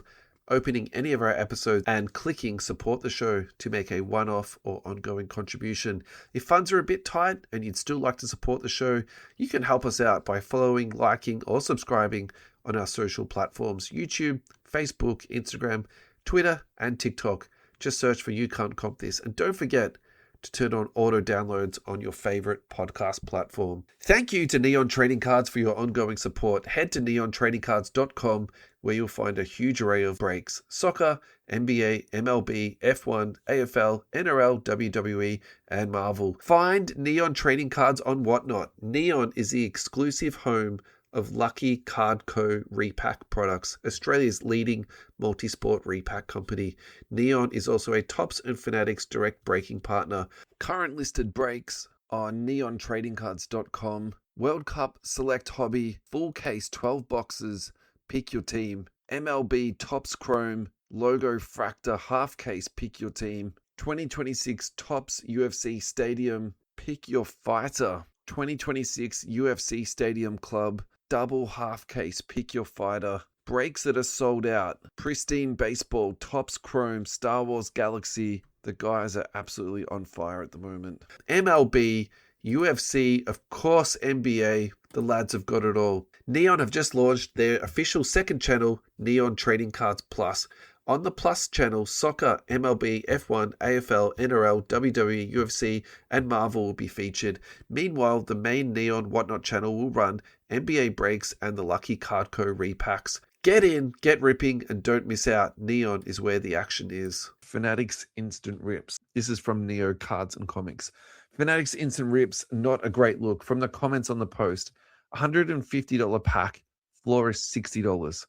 opening any of our episodes, and clicking support the show to make a one-off or ongoing contribution. If funds are a bit tight and you'd still like to support the show, you can help us out by following, liking, or subscribing on our social platforms, YouTube, Facebook, Instagram, Twitter, and TikTok. Just search for You Can't Comp This. And don't forget to turn on auto downloads on your favorite podcast platform. Thank you to Neon Trading Cards for your ongoing support. Head to neontradingcards.com where you'll find a huge array of breaks: soccer, NBA, MLB, F1, AFL, NRL, WWE, and Marvel. Find Neon Trading Cards on Whatnot. Neon is the exclusive home of Lucky Card Co. Repack products, Australia's leading multi-sport repack company. Neon is also a Topps and Fanatics direct breaking partner. Current listed breaks on neontradingcards.com. World Cup Select Hobby, full case 12 boxes, pick your team. MLB Topps Chrome, logo fractor, half case, pick your team. 2026 Topps UFC Stadium, pick your fighter. 2026 UFC Stadium Club, double half case, pick your fighter. Breaks that are sold out: Pristine Baseball, Topps Chrome, Star Wars Galaxy. The guys are absolutely on fire at the moment. MLB, UFC, of course NBA. The lads have got it all. Neon have just launched their official second channel, Neon Trading Cards Plus. On the Plus channel, soccer, MLB, F1, AFL, NRL, WWE, UFC, and Marvel will be featured. Meanwhile, the main Neon Whatnot channel will run NBA breaks and the Lucky Card Co. repacks. Get in, get ripping, and don't miss out. Neon is where the action is. Fanatics Instant Rips. This is from Neo Cards and Comics. Fanatics Instant Rips, not a great look. From the comments on the post, $150 pack, floor is $60.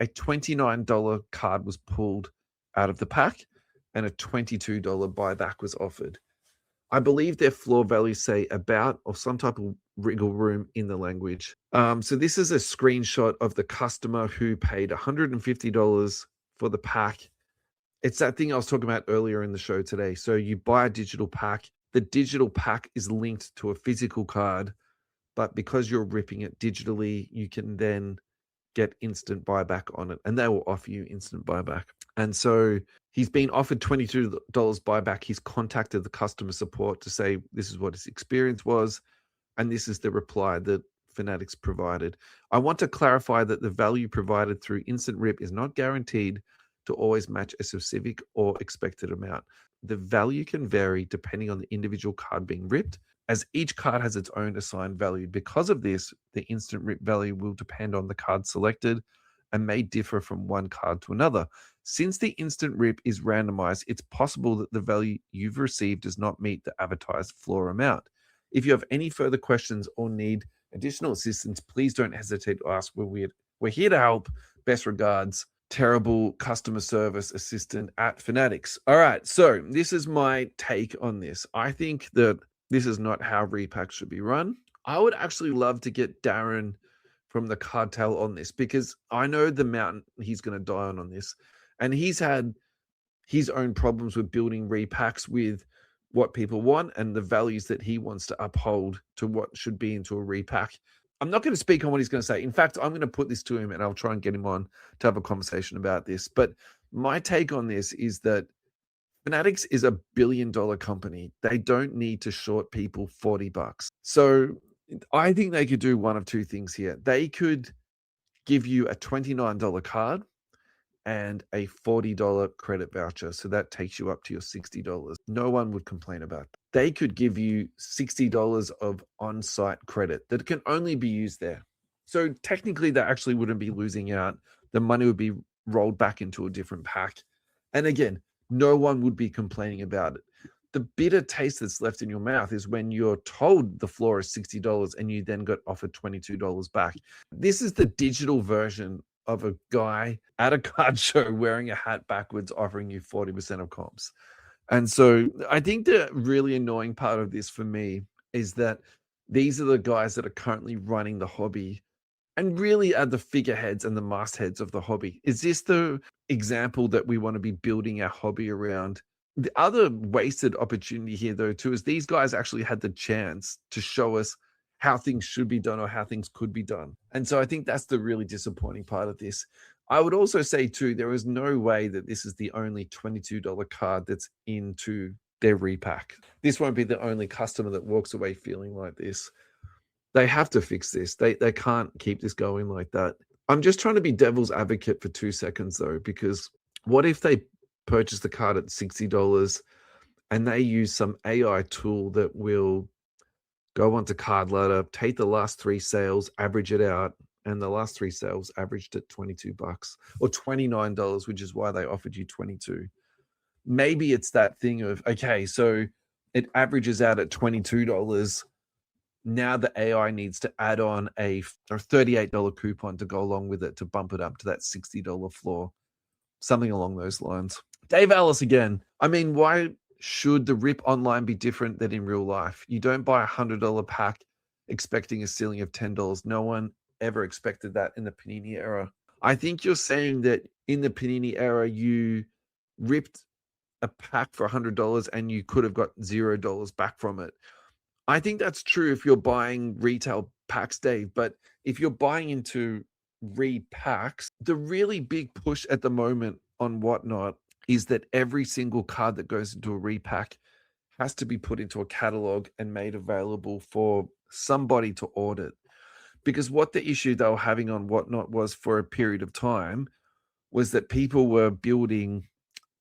A $29 card was pulled out of the pack and a $22 buyback was offered. I believe their floor values say about or some type of wriggle room in the language. So this is a screenshot of the customer who paid $150 for the pack. It's that thing I was talking about earlier in the show today. So you buy a digital pack. The digital pack is linked to a physical card, but because you're ripping it digitally, you can then get instant buyback on it, and they will offer you instant buyback. And so he's been offered $22 buyback. He's contacted the customer support to say this is what his experience was, and this is the reply that Fanatics provided. I want to clarify that the value provided through Instant Rip is not guaranteed to always match a specific or expected amount. The value can vary depending on the individual card being ripped, as each card has its own assigned value. Because of this, the instant rip value will depend on the card selected and may differ from one card to another. Since the instant rip is randomized, it's possible that the value you've received does not meet the advertised floor amount. If you have any further questions or need additional assistance, please don't hesitate to ask. We're here to help. Best regards, terrible customer service assistant at Fanatics. All right, so this is my take on this. I think that this is not how repacks should be run. I would actually love to get Darren from the cartel on this, because I know the mountain he's going to die on this. And he's had his own problems with building repacks with what people want and the values that he wants to uphold to what should be into a repack. I'm not going to speak on what he's going to say. In fact, I'm going to put this to him and I'll try and get him on to have a conversation about this. But my take on this is that Fanatics is $1 billion company. They don't need to short people $40. So I think they could do one of two things here. They could give you a $29 card and a $40 credit voucher. So that takes you up to your $60. No one would complain about it. They could give you $60 of on-site credit that can only be used there. So technically they actually wouldn't be losing out. The money would be rolled back into a different pack. And again, no one would be complaining about it. The bitter taste that's left in your mouth is when you're told the floor is $60 and you then got offered $22 back. This is the digital version of a guy at a card show wearing a hat backwards offering you 40% of comps. And so I think the really annoying part of this for me is that these are the guys that are currently running the hobby and really are the figureheads and the mastheads of the hobby. Is this the example that we want to be building our hobby around? The other wasted opportunity here, though, too, is these guys actually had the chance to show us how things should be done or how things could be done. And so I think that's the really disappointing part of this. I would also say, too, there is no way that this is the only $22 card that's into their repack. This won't be the only customer that walks away feeling like this. They have to fix this. They can't keep this going like that. I'm just trying to be devil's advocate for 2 seconds though, because what if they purchase the card at $60 and they use some AI tool that will go onto Card Ladder, take the last 3 sales, average it out, and the last 3 sales averaged at $22 or $29, which is why they offered you 22. Maybe it's that thing of, okay, so it averages out at $22. Now the AI needs to add on a $38 coupon to go along with it to bump it up to that $60 floor, something along those lines. Dave Ellis again. I mean, why should the rip online be different than in real life? You don't buy a $100 pack expecting a ceiling of $10. No one ever expected that in the Panini era. I think you're saying that in the Panini era, you ripped a pack for $100 and you could have got $0 back from it. I think that's true if you're buying retail packs, Dave, but if you're buying into repacks, the really big push at the moment on Whatnot is that every single card that goes into a repack has to be put into a catalog and made available for somebody to audit. Because what the issue they were having on Whatnot was for a period of time was that people were building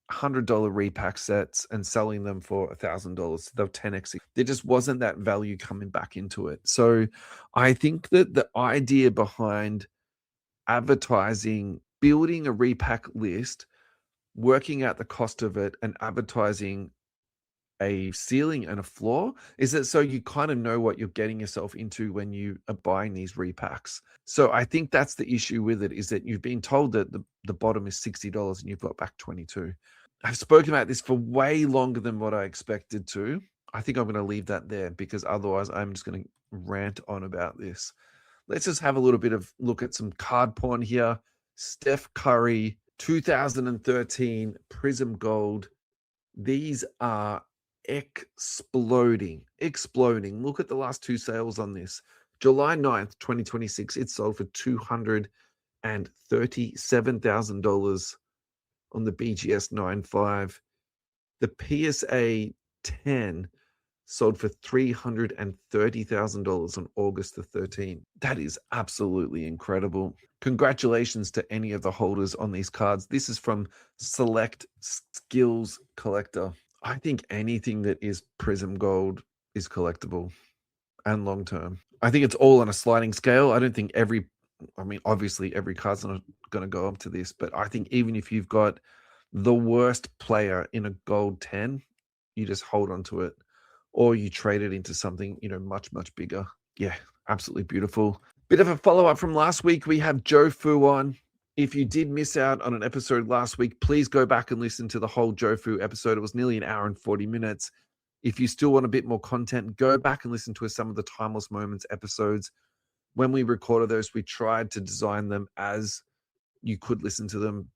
$100 repack sets and selling them for $1,000. They were 10x. There just wasn't that value coming back into it. So I think that the idea behind advertising, building a repack list, working out the cost of it, and advertising a ceiling and a floor is that so you kind of know what you're getting yourself into when you are buying these repacks. So I think that's the issue with it, is that you've been told that the bottom is $60 and you've got back 22. I've spoken about this for way longer than what I expected to. I think I'm going to leave that there because otherwise I'm just going to rant on about this. Let's just have a little bit of look at some card porn here. Steph Curry, 2013 Prism Gold. These are exploding. Look at the last 2 sales on this. July 9th, 2026, it sold for $237,000 on the BGS 9.5. The PSA 10 sold for $330,000 on August the 13th. That is absolutely incredible. Congratulations to any of the holders on these cards. This is from Select Skills Collector. I think anything that is Prism Gold is collectible and long term. I think it's all on a sliding scale. I don't think obviously every card's not going to go up to this, but I think even if you've got the worst player in a gold 10, you just hold on to it or you trade it into something, much, much bigger. Yeah, absolutely beautiful. Bit of a follow-up from last week. We have Joe Fu on. If you did miss out on an episode last week, please go back and listen to the whole Joe Fu episode. It was nearly an hour and 40 minutes. If you still want a bit more content, go back and listen to some of the Timeless Moments episodes. When we recorded those, we tried to design them as you could listen to them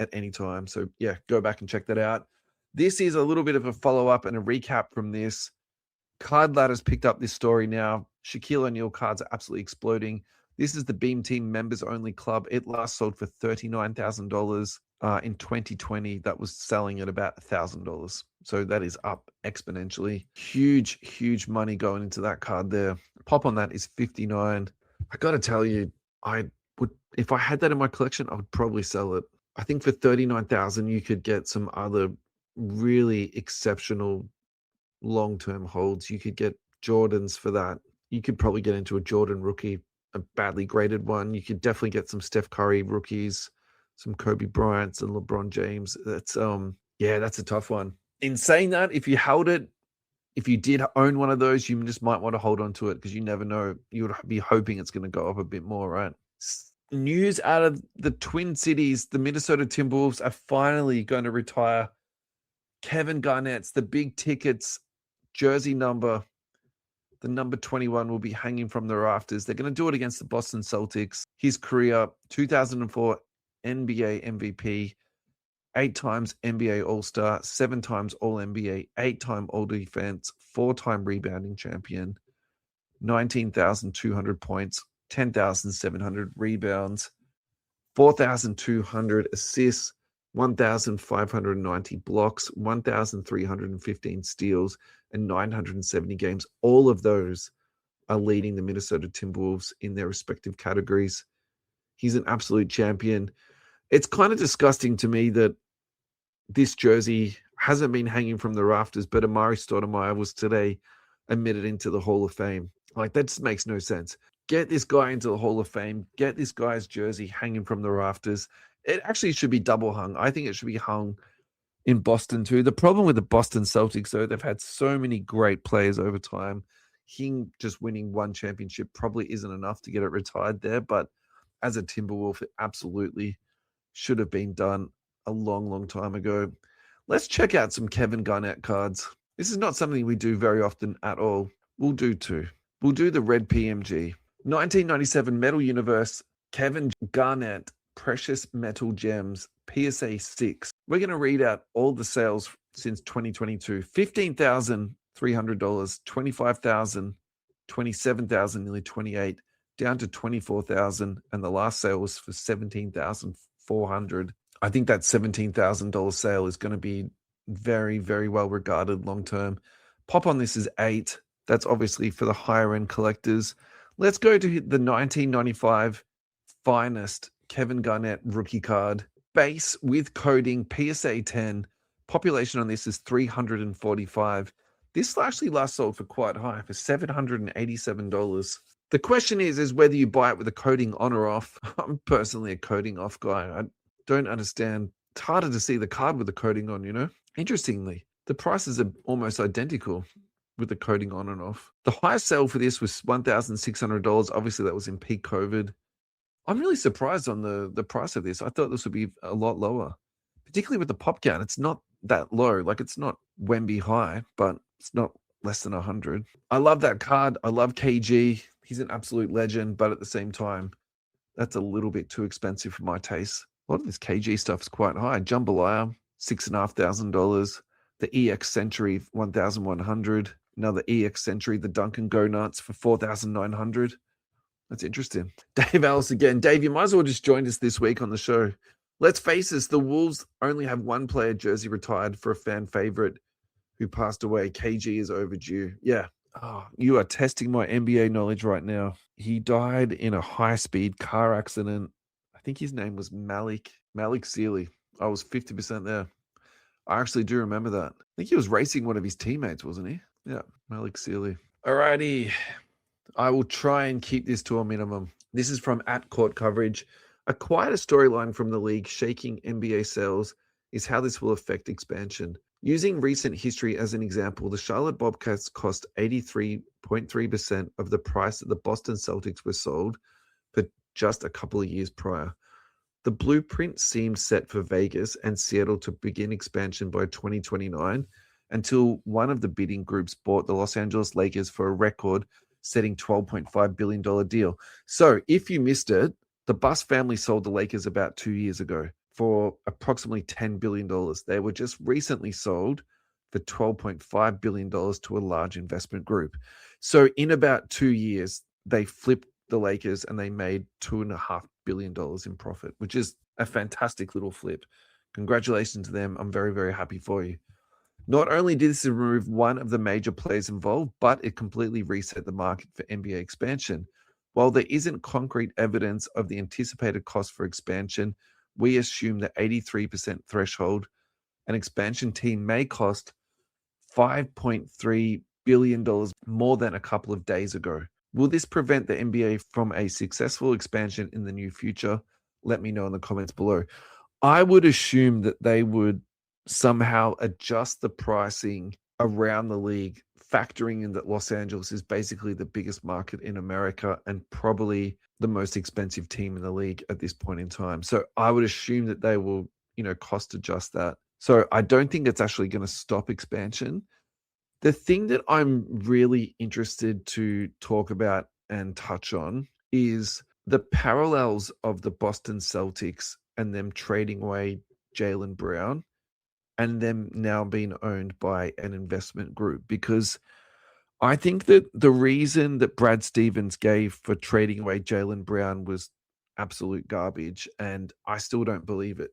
at any time. So yeah, go back and check that out. This is a little bit of a follow-up and a recap from this. Card Ladder's picked up this story now. Shaquille O'Neal cards are absolutely exploding. This is the Beam Team members only club. It last sold for $39,000 in 2020. That was selling at about $1,000. So that is up exponentially. Huge, huge money going into that card there. Pop on that is 59. I got to tell you, I would, if I had that in my collection, I would probably sell it. I think for $39,000, you could get some other really exceptional long-term holds. You could get Jordans for that. You could probably get into a Jordan rookie, a badly graded one. You could definitely get some Steph Curry rookies, some Kobe Bryants and LeBron James. That's that's a tough one. In saying that, if you held it, if you did own one of those, you just might want to hold on to it because you never know. You would be hoping it's going to go up a bit more, right? News out of the Twin Cities, the Minnesota Timberwolves are finally going to retire Kevin Garnett's, the big tickets jersey number. The number 21 will be hanging from the rafters. They're going to do it against the Boston Celtics. His career, 2004 NBA MVP, 8 times NBA All-Star, 7 times All-NBA, 8-time All-Defense, 4-time rebounding champion, 19,200 points, 10,700 rebounds, 4,200 assists, 1,590 blocks, 1,315 steals, and 970 games. All of those are leading the Minnesota Timberwolves in their respective categories. He's an absolute champion. It's kind of disgusting to me that this jersey hasn't been hanging from the rafters, but Amari Stoudemire was today admitted into the Hall of Fame. Like, that just makes no sense. Get this guy into the Hall of Fame. Get this guy's jersey hanging from the rafters. It actually should be double hung. I think it should be hung in Boston too. The problem with the Boston Celtics, though, they've had so many great players over time. Him just winning one championship probably isn't enough to get it retired there. But as a Timberwolf, it absolutely should have been done a long, long time ago. Let's check out some Kevin Garnett cards. This is not something we do very often at all. We'll do two. We'll do the red PMG. 1997 Metal Universe, Kevin Garnett, Precious Metal Gems, PSA 6. We're going to read out all the sales since 2022. $15,300, $25,000, $27,000, nearly $28,000, down to $24,000, and the last sale was for $17,400. I think that $17,000 sale is going to be very, very well regarded long term. Pop on this is 8. That's obviously for the higher end collectors. Let's go to the 1995 finest Kevin Garnett rookie card. Base with coding PSA 10. Population on this is 345. This actually last sold for quite high, for $787. The question is whether you buy it with a coding on or off. I'm personally a coding off guy. I don't understand. It's harder to see the card with the coding on, you know? Interestingly, the prices are almost identical with the coding on and off. The highest sale for this was $1,600. Obviously, that was in peak COVID. I'm really surprised on the price of this. I thought this would be a lot lower, particularly with the pop count. It's not that low. Like, it's not Wemby high, but it's not less than 100. I love that card. I love KG. He's an absolute legend, but at the same time, that's a little bit too expensive for my taste. A lot of this KG stuff is quite high. Jambalaya, $6,500. The EX Century, 1,100. Another EX Century, the Duncan Go Nuts for 4,900. That's interesting. Dave Alice again. Dave, you might as well just join us this week on the show. Let's face it, the Wolves only have one player jersey retired for a fan favorite who passed away. KG is overdue. Yeah. Oh, you are testing my NBA knowledge right now. He died in a high-speed car accident. I think his name was Malik Sealy. I was 50% there. I actually do remember that. I think he was racing one of his teammates, wasn't he? Yeah, Malik Sealy. Alrighty. I will try and keep this to a minimum. This is from @Court Coverage. A quieter storyline from the league shaking NBA sales is how this will affect expansion. Using recent history as an example, the Charlotte Bobcats cost 83.3% of the price that the Boston Celtics were sold for just a couple of years prior. The blueprint seemed set for Vegas and Seattle to begin expansion by 2029 until one of the bidding groups bought the Los Angeles Lakers for a record-setting $12.5 billion deal. So if you missed it, the Buss family sold the Lakers about 2 years ago for approximately $10 billion. They were just recently sold for $12.5 billion to a large investment group. So in about 2 years, they flipped the Lakers and they made $2.5 billion in profit, which is a fantastic little flip. Congratulations to them. I'm very, very happy for you. Not only did this remove one of the major players involved, but it completely reset the market for NBA expansion. While there isn't concrete evidence of the anticipated cost for expansion, we assume the 83% threshold, an expansion team may cost $5.3 billion more than a couple of days ago. Will this prevent the NBA from a successful expansion in the near future? Let me know in the comments below. I would assume that they would somehow adjust the pricing around the league, factoring in that Los Angeles is basically the biggest market in America and probably the most expensive team in the league at this point in time. So I would assume that they will, cost adjust that. So I don't think it's actually going to stop expansion. The thing that I'm really interested to talk about and touch on is the parallels of the Boston Celtics and them trading away Jaylen Brown and them now being owned by an investment group. Because I think that the reason that Brad Stevens gave for trading away Jaylen Brown was absolute garbage, and I still don't believe it.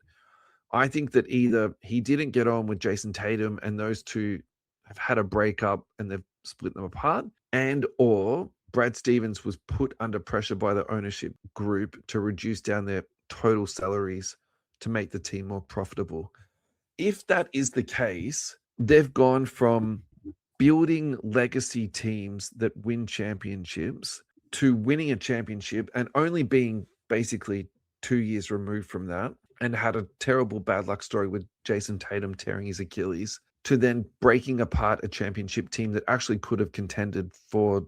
I think that either he didn't get on with Jason Tatum and those two have had a breakup and they've split them apart, and or Brad Stevens was put under pressure by the ownership group to reduce down their total salaries to make the team more profitable. If that is the case, they've gone from building legacy teams that win championships to winning a championship and only being basically 2 years removed from that, and had a terrible bad luck story with Jason Tatum tearing his Achilles, to then breaking apart a championship team that actually could have contended for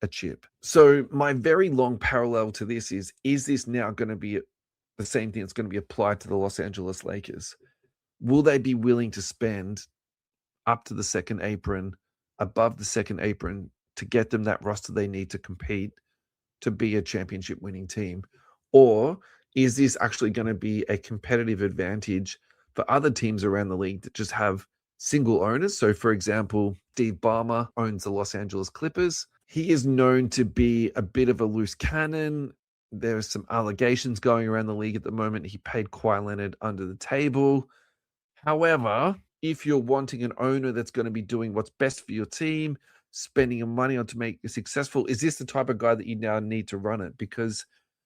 a chip. So my very long parallel to this is this now going to be the same thing that's going to be applied to the Los Angeles Lakers? Will they be willing to spend up to the second apron, above the second apron, to get them that roster they need to compete to be a championship winning team? Or is this actually going to be a competitive advantage for other teams around the league that just have single owners? So, for example, Steve Ballmer owns the Los Angeles Clippers. He is known to be a bit of a loose cannon. There are some allegations going around the league at the moment. He paid Kawhi Leonard under the table. However, if you're wanting an owner that's going to be doing what's best for your team, spending your money on to make it successful, is this the type of guy that you now need to run it? Because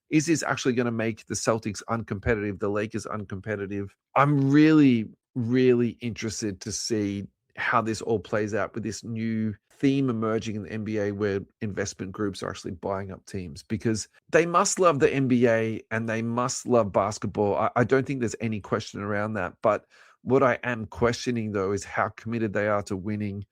is this actually going to make the Celtics uncompetitive, the Lakers uncompetitive? I'm really, really interested to see how this all plays out with this new theme emerging in the NBA where investment groups are actually buying up teams, because they must love the NBA and they must love basketball. I don't think there's any question around that. But what I am questioning, though, is how committed they are to winning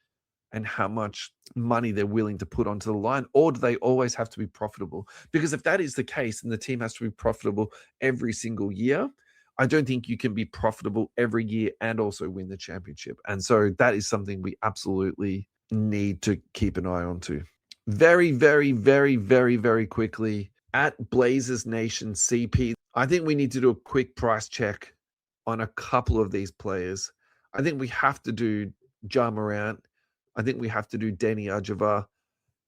and how much money they're willing to put onto the line. Or do they always have to be profitable? Because if that is the case and the team has to be profitable every single year, I don't think you can be profitable every year and also win the championship. And so that is something we absolutely need to keep an eye on too. Very, very, very, very, very quickly, at Blazers Nation CP, I think we need to do a quick price check on a couple of these players. I think we have to do Ja Morant. I think we have to do Deni Avdija.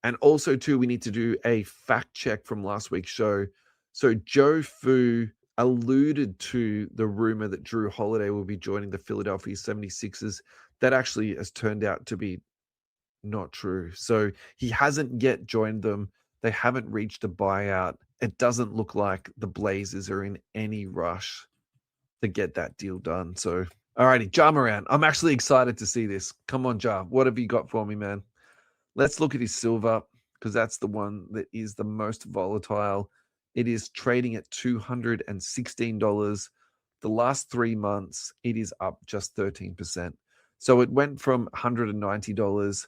And also, too, we need to do a fact check from last week's show. So Joe Fu alluded to the rumor that Drew Holiday will be joining the Philadelphia 76ers. That actually has turned out to be not true. So he hasn't yet joined them. They haven't reached a buyout. It doesn't look like the Blazers are in any rush to get that deal done. So, alrighty, Ja Morant. I'm actually excited to see this. Come on, Ja. What have you got for me, man? Let's look at his silver, because that's the one that is the most volatile. It is trading at $216. The last 3 months, it is up just 13%. So it went from $190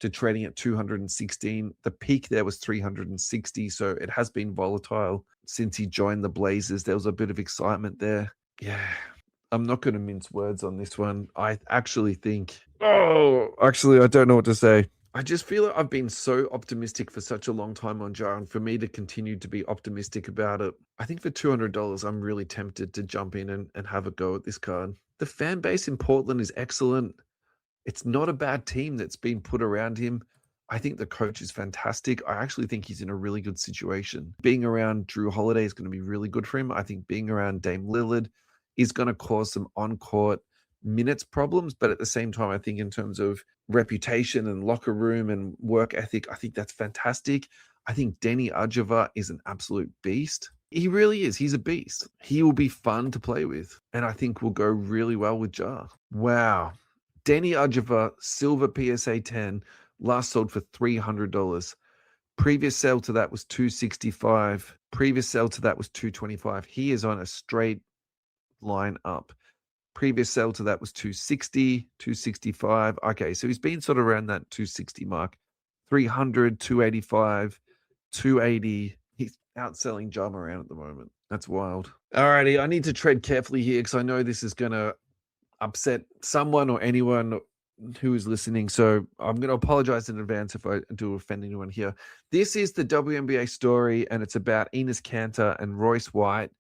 to trading at $216. The peak there was $360. So it has been volatile since he joined the Blazers. There was a bit of excitement there. Yeah, I'm not going to mince words on this one. I actually think, I don't know what to say. I just feel like I've been so optimistic for such a long time on Ja, and for me to continue to be optimistic about it, I think for $200, I'm really tempted to jump in and have a go at this card. The fan base in Portland is excellent. It's not a bad team that's been put around him. I think the coach is fantastic. I actually think he's in a really good situation. Being around Drew Holiday is going to be really good for him. I think being around Dame Lillard is going to cause some on-court minutes problems, but at the same time, I think in terms of reputation and locker room and work ethic, I think that's fantastic. I think Deni Avdija is an absolute beast. He really is. He's a beast. He will be fun to play with, and I think will go really well with Ja. Wow. Deni Avdija, silver PSA 10, last sold for $300. Previous sale to that was $265. Previous sale to that was $225. He is on a straight line up. Previous sale to that was $260, $265. Okay, so he's been sort of around that $260 mark. $300, $285, $280. He's outselling Ja Morant at the moment. That's wild. Alrighty, I need to tread carefully here because I know this is going to upset someone or anyone who is listening. So I'm going to apologize in advance if I do offend anyone here. This is the WNBA story, and it's about Enes Kanter and Royce White,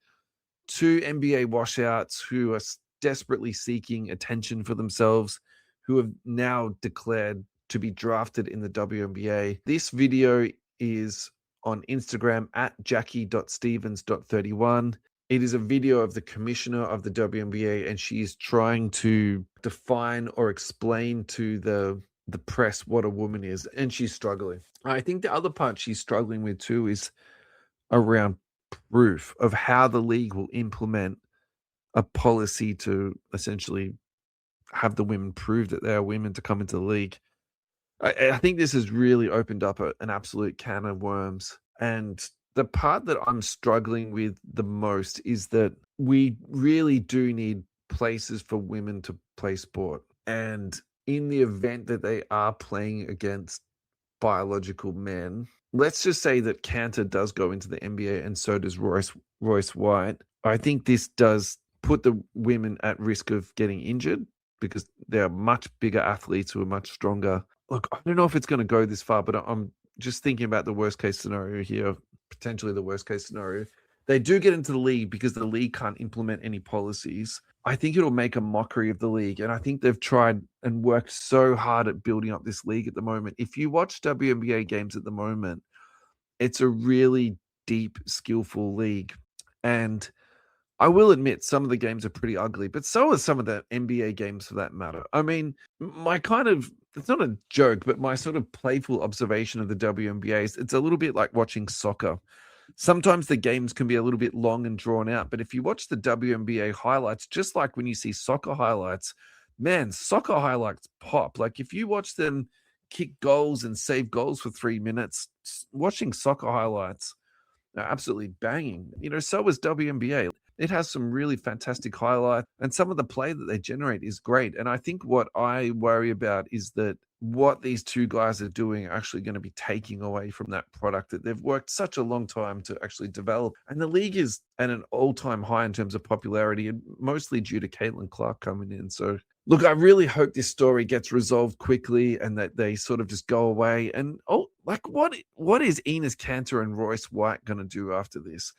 two NBA washouts who are desperately seeking attention for themselves, who have now declared to be drafted in the WNBA. This video is on Instagram at jackie.stevens.31. It is a video of the commissioner of the WNBA, and she is trying to define or explain to the the press what a woman is, and she's struggling. I think the other part she's struggling with too is around proof of how the league will implement a policy to essentially have the women prove that they are women to come into the league. I think this has really opened up an absolute can of worms. And the part that I'm struggling with the most is that we really do need places for women to play sport. And in the event that they are playing against biological men, let's just say that Cantor does go into the NBA and so does Royce White. I think this does put the women at risk of getting injured because they're much bigger athletes who are much stronger. Look, I don't know if it's going to go this far, but I'm just thinking about the worst case scenario here, potentially the worst case scenario. They do get into the league because the league can't implement any policies. I think it'll make a mockery of the league. And I think they've tried and worked so hard at building up this league at the moment. If you watch WNBA games at the moment, it's a really deep, skillful league. And I will admit some of the games are pretty ugly, but so are some of the NBA games for that matter. I mean, my kind of, it's not a joke, but my sort of playful observation of the WNBA is it's a little bit like watching soccer. Sometimes the games can be a little bit long and drawn out, but if you watch the WNBA highlights, just like when you see soccer highlights, man, soccer highlights pop. Like if you watch them kick goals and save goals for 3 minutes, watching soccer highlights are absolutely banging. So is WNBA. It has some really fantastic highlights, and some of the play that they generate is great. And I think what I worry about is that what these two guys are doing are actually going to be taking away from that product that they've worked such a long time to actually develop. And the league is at an all-time high in terms of popularity, and mostly due to Caitlin Clark coming in. So look, I really hope this story gets resolved quickly and that they sort of just go away. And what is Enes Kanter and Royce White going to do after this?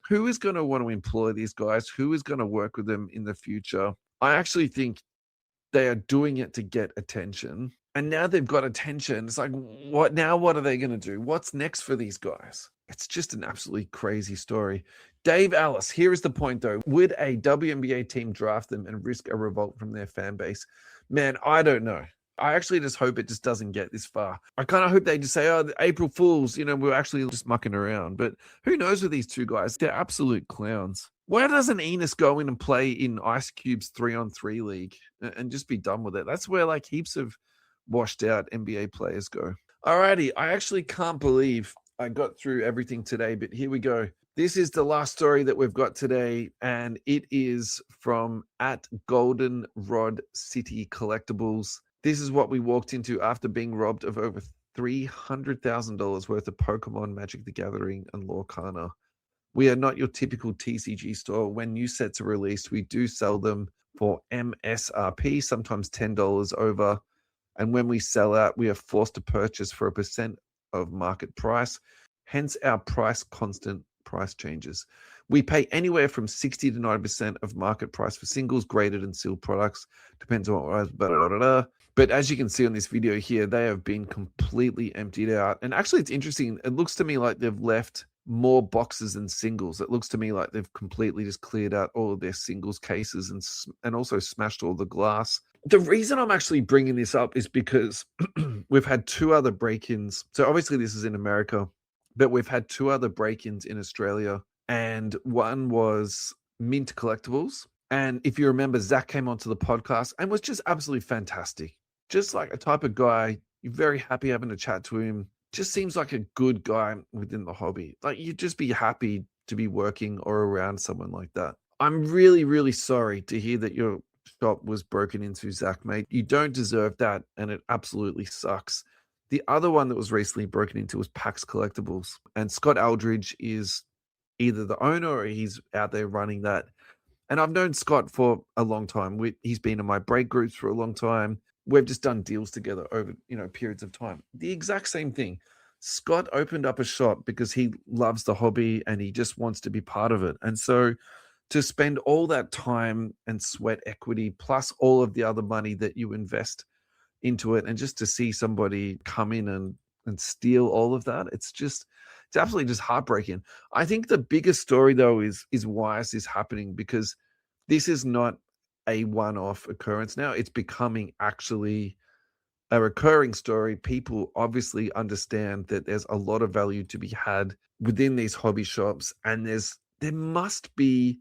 Who is going to want to employ these guys? Who is going to work with them in the future? I actually think they are doing it to get attention. And now they've got attention. It's like, what now? What are they going to do? What's next for these guys? It's just an absolutely crazy story. Dave Ellis, here is the point though. Would a WNBA team draft them and risk a revolt from their fan base? Man, I don't know. I actually just hope it just doesn't get this far. I kind of hope they just say, oh, April Fools, we're actually just mucking around. But who knows with these two guys? They're absolute clowns. Why doesn't Enos go in and play in Ice Cube's 3-on-3 league and just be done with it? That's where like heaps of washed out NBA players go. Alrighty, I actually can't believe I got through everything today, but here we go. This is the last story that we've got today, and it is from at Golden Rod City Collectibles. This is what we walked into after being robbed of over $300,000 worth of Pokemon, Magic the Gathering, and Lorcana. We are not your typical TCG store. When new sets are released, we do sell them for MSRP, sometimes $10 over. And when we sell out, we are forced to purchase for a percent of market price. Hence our constant price changes. We pay anywhere from 60 to 90% of market price for singles, graded, and sealed products. Depends on what. But as you can see on this video here, they have been completely emptied out. And actually, it's interesting. It looks to me like they've left more boxes than singles. It looks to me like they've completely just cleared out all of their singles cases and also smashed all the glass. The reason I'm actually bringing this up is because we've had two other break-ins. So obviously this is in America, but we've had two other break-ins in Australia. And one was Mint Collectibles. And if you remember, Zach came onto the podcast and was just absolutely fantastic. Just like a type of guy, you're very happy having a chat to him. Just seems like a good guy within the hobby. Like you'd just be happy to be working or around someone like that. I'm really, really sorry to hear that your shop was broken into, Zach, mate. You don't deserve that, and it absolutely sucks. The other one that was recently broken into was Pax Collectibles, and Scott Aldridge is either the owner or he's out there running that. And I've known Scott for a long time. He's been in my break groups for a long time. We've just done deals together over, periods of time. The exact same thing. Scott opened up a shop because he loves the hobby and he just wants to be part of it. And so to spend all that time and sweat equity plus all of the other money that you invest into it, and just to see somebody come in and steal all of that, it's absolutely just heartbreaking. I think the biggest story though is why is this happening? Because this is not a one-off occurrence now. It's becoming actually a recurring story. People obviously understand that there's a lot of value to be had within these hobby shops, and there must be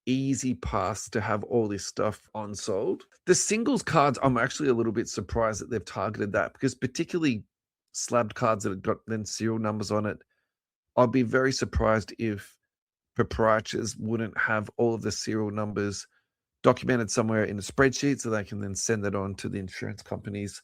easy paths to have all this stuff unsold. The singles cards, I'm actually a little bit surprised that they've targeted that, because particularly slabbed cards that have got then serial numbers on it, I'd be very surprised if proprietors wouldn't have all of the serial numbers documented somewhere in a spreadsheet so they can then send that on to the insurance companies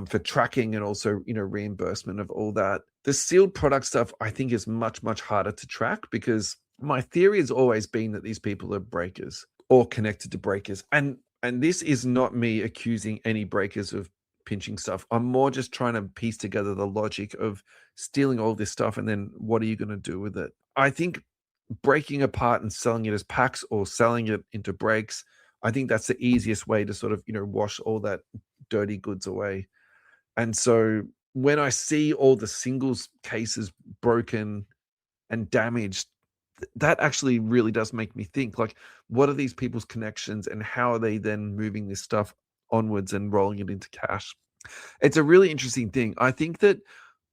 for tracking and also, reimbursement of all that. The sealed product stuff, I think, is much, much harder to track, because my theory has always been that these people are breakers or connected to breakers. And this is not me accusing any breakers of pinching stuff. I'm more just trying to piece together the logic of stealing all this stuff and then what are you going to do with it? I think breaking apart and selling it as packs or selling it into breaks, I think that's the easiest way to sort of, wash all that dirty goods away. And so when I see all the singles cases broken and damaged, that actually really does make me think, like, what are these people's connections and how are they then moving this stuff onwards and rolling it into cash? It's a really interesting thing. I think that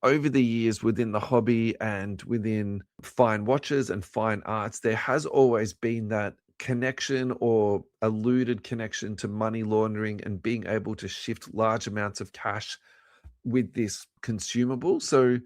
over the years within the hobby and within fine watches and fine arts, there has always been that connection or alluded connection to money laundering and being able to shift large amounts of cash with this consumable. So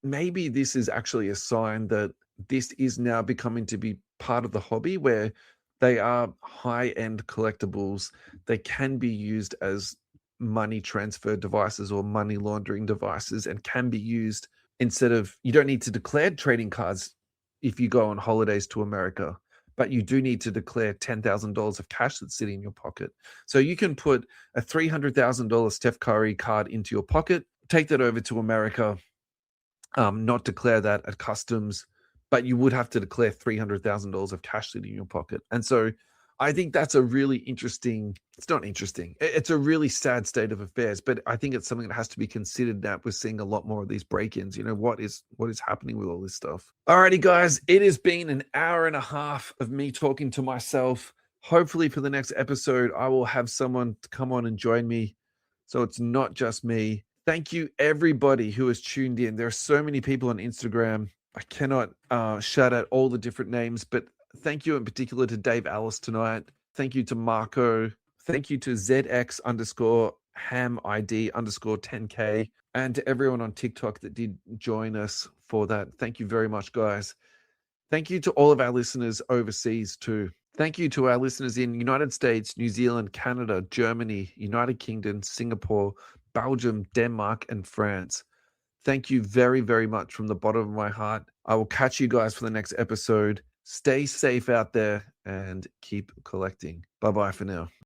maybe this is actually a sign that this is now becoming to be part of the hobby, where they are high-end collectibles. They can be used as money transfer devices or money laundering devices, and can be used instead of, you don't need to declare trading cards if you go on holidays to America, but you do need to declare $10,000 of cash that's sitting in your pocket. So you can put a $300,000 Steph Curry card into your pocket, take that over to America, not declare that at customs, but you would have to declare $300,000 of cash sitting in your pocket. And so I think that's a really interesting, it's not interesting, it's a really sad state of affairs, but I think it's something that has to be considered now. We're seeing a lot more of these break-ins. What is happening with all this stuff? Alrighty, guys, it has been an hour and a half of me talking to myself. Hopefully for the next episode, I will have someone to come on and join me, so it's not just me. Thank you, everybody who has tuned in. There are so many people on Instagram. I cannot shout out all the different names, but thank you in particular to Dave Alice tonight. Thank you to Marco. Thank you to ZX_HamID_10K, and to everyone on TikTok that did join us for that. Thank you very much, guys. Thank you to all of our listeners overseas too. Thank you to our listeners in United States, New Zealand, Canada, Germany, United Kingdom, Singapore, Belgium, Denmark, and France. Thank you very, very much from the bottom of my heart. I will catch you guys for the next episode. Stay safe out there and keep collecting. Bye-bye for now.